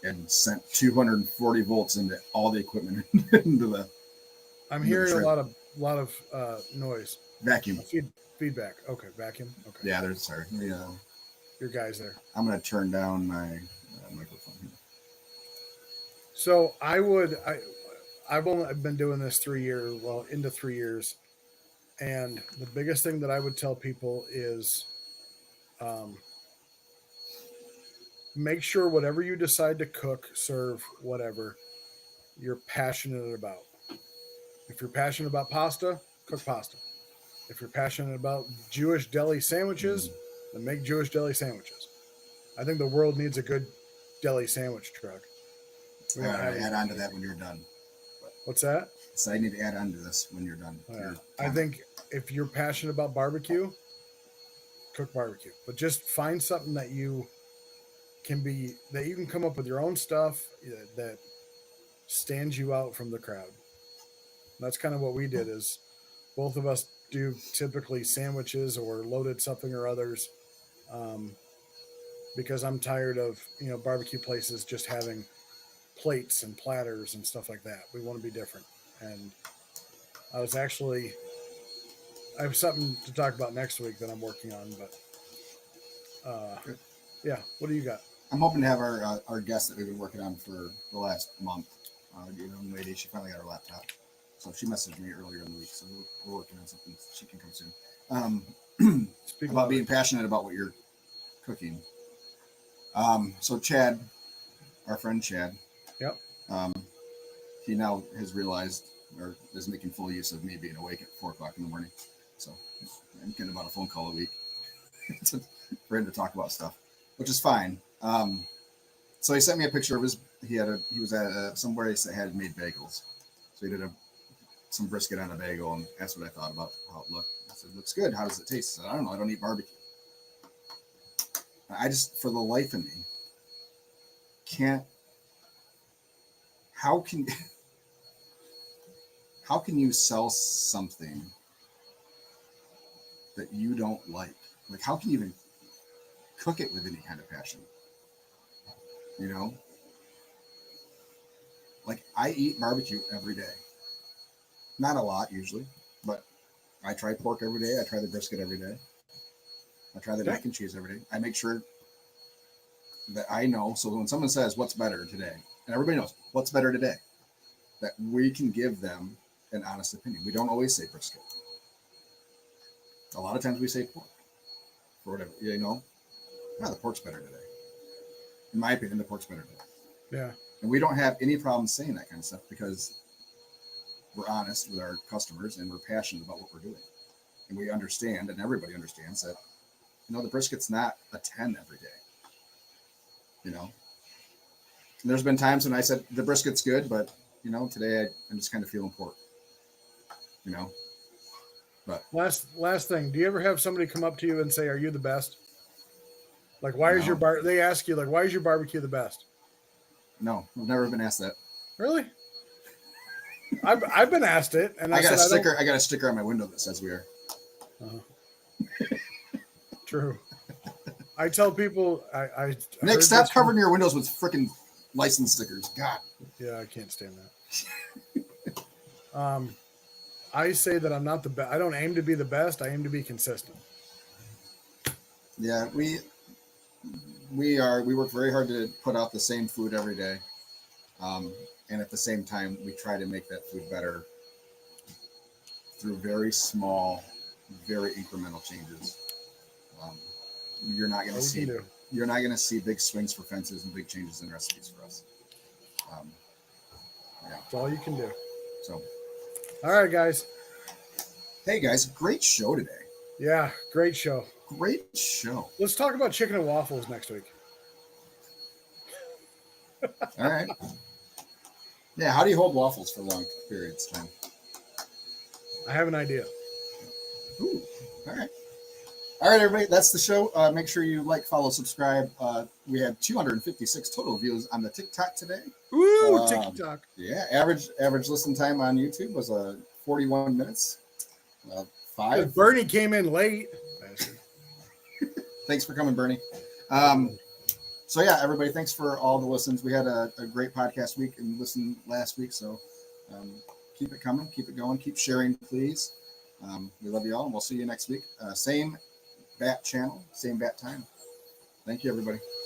and sent 240 volts into all the equipment into the I'm into the hearing a trailer. lot of noise. Vacuum. Feedback. Okay, vacuum. Okay. Yeah, there's sorry. Yeah, Your guy's there. I'm gonna turn down my microphone here. So I've only been doing this 3 years, well, into 3 years, and the biggest thing that I would tell people is, um, make sure whatever you decide to cook, serve, whatever, you're passionate about. If you're passionate about pasta, cook pasta. If you're passionate about Jewish deli sandwiches, then make Jewish deli sandwiches. I think the world needs a good deli sandwich truck. We All don't have right, any. add on to that when you're done. What's that? So I need to add on to this when you're done. Yeah. I think if you're passionate about barbecue, cook barbecue. But just find something that you can come up with your own stuff that stands you out from the crowd. That's kind of what we did. Is both of us do typically sandwiches or loaded something or others, because I'm tired of barbecue places just having plates and platters and stuff like that. We want to be different. And I have something to talk about next week that I'm working on, but yeah, what do you got? I'm hoping to have our guest that we've been working on for the last month. Young lady, she finally got her laptop, so she messaged me earlier in the week. So we're working on something. She can come soon. About being passionate about what you're cooking. So Chad, our friend Chad, yep, he now has realized or is making full use of me being awake at 4:00 in the morning. So I'm getting about a phone call a week for him to talk about stuff, which is fine. So he sent me a picture of he was at somewhere he had made bagels. So he did some brisket on a bagel and asked what I thought about how it looked. I said, looks good. How does it taste? I said, I don't know. I don't eat barbecue. I just, for the life of me, can't, how can you sell something that you don't like? Like, how can you even cook it with any kind of passion? Like, I eat barbecue every day. Not a lot usually, but I try pork every day. I try the brisket every day. I try the mac and cheese every day. I make sure that I know. So when someone says, what's better today? And everybody knows what's better today, that we can give them an honest opinion. We don't always say brisket. A lot of times we say pork for whatever, the pork's better today. In my opinion, the pork's better today. Yeah. And we don't have any problem saying that kind of stuff because we're honest with our customers and we're passionate about what we're doing. And we understand, and everybody understands that, the brisket's not a 10 every day. And there's been times when I said the brisket's good, but today I'm just kind of feeling pork. But last thing, do you ever have somebody come up to you and say, "Are you the best?" Like, why is your they ask you, like, why is your barbecue the best? No, I've never been asked that. Really? I've been asked it, and I got a sticker on my window that says we are. True. I tell people, I Nick, stop covering your windows with freaking license stickers. God. Yeah, I can't stand that. I say that I'm not the best. I don't aim to be the best. I aim to be consistent. Yeah, we work very hard to put out the same food every day. And at the same time, we try to make that food better through very small, very incremental changes. You're not going to see big swings for fences and big changes in recipes for us. That's all you can do. So, all right, guys. Hey, guys, great show today. Yeah, great show. Great show. Let's talk about chicken and waffles next week. All right. Yeah, how do you hold waffles for long periods of time? I have an idea. Ooh, all right. All right, everybody, that's the show. Make sure you like, follow, subscribe. We had 256 total views on the TikTok today. Woo, TikTok. Yeah, average listen time on YouTube was 41 minutes. Because 5. Bernie came in late. Bastard. Thanks for coming, Bernie. So yeah, everybody, thanks for all the listens. We had a great podcast week and listened last week. So keep it coming, keep it going, keep sharing, please. We love you all, and we'll see you next week. Same bat channel, same bat time. Thank you, everybody.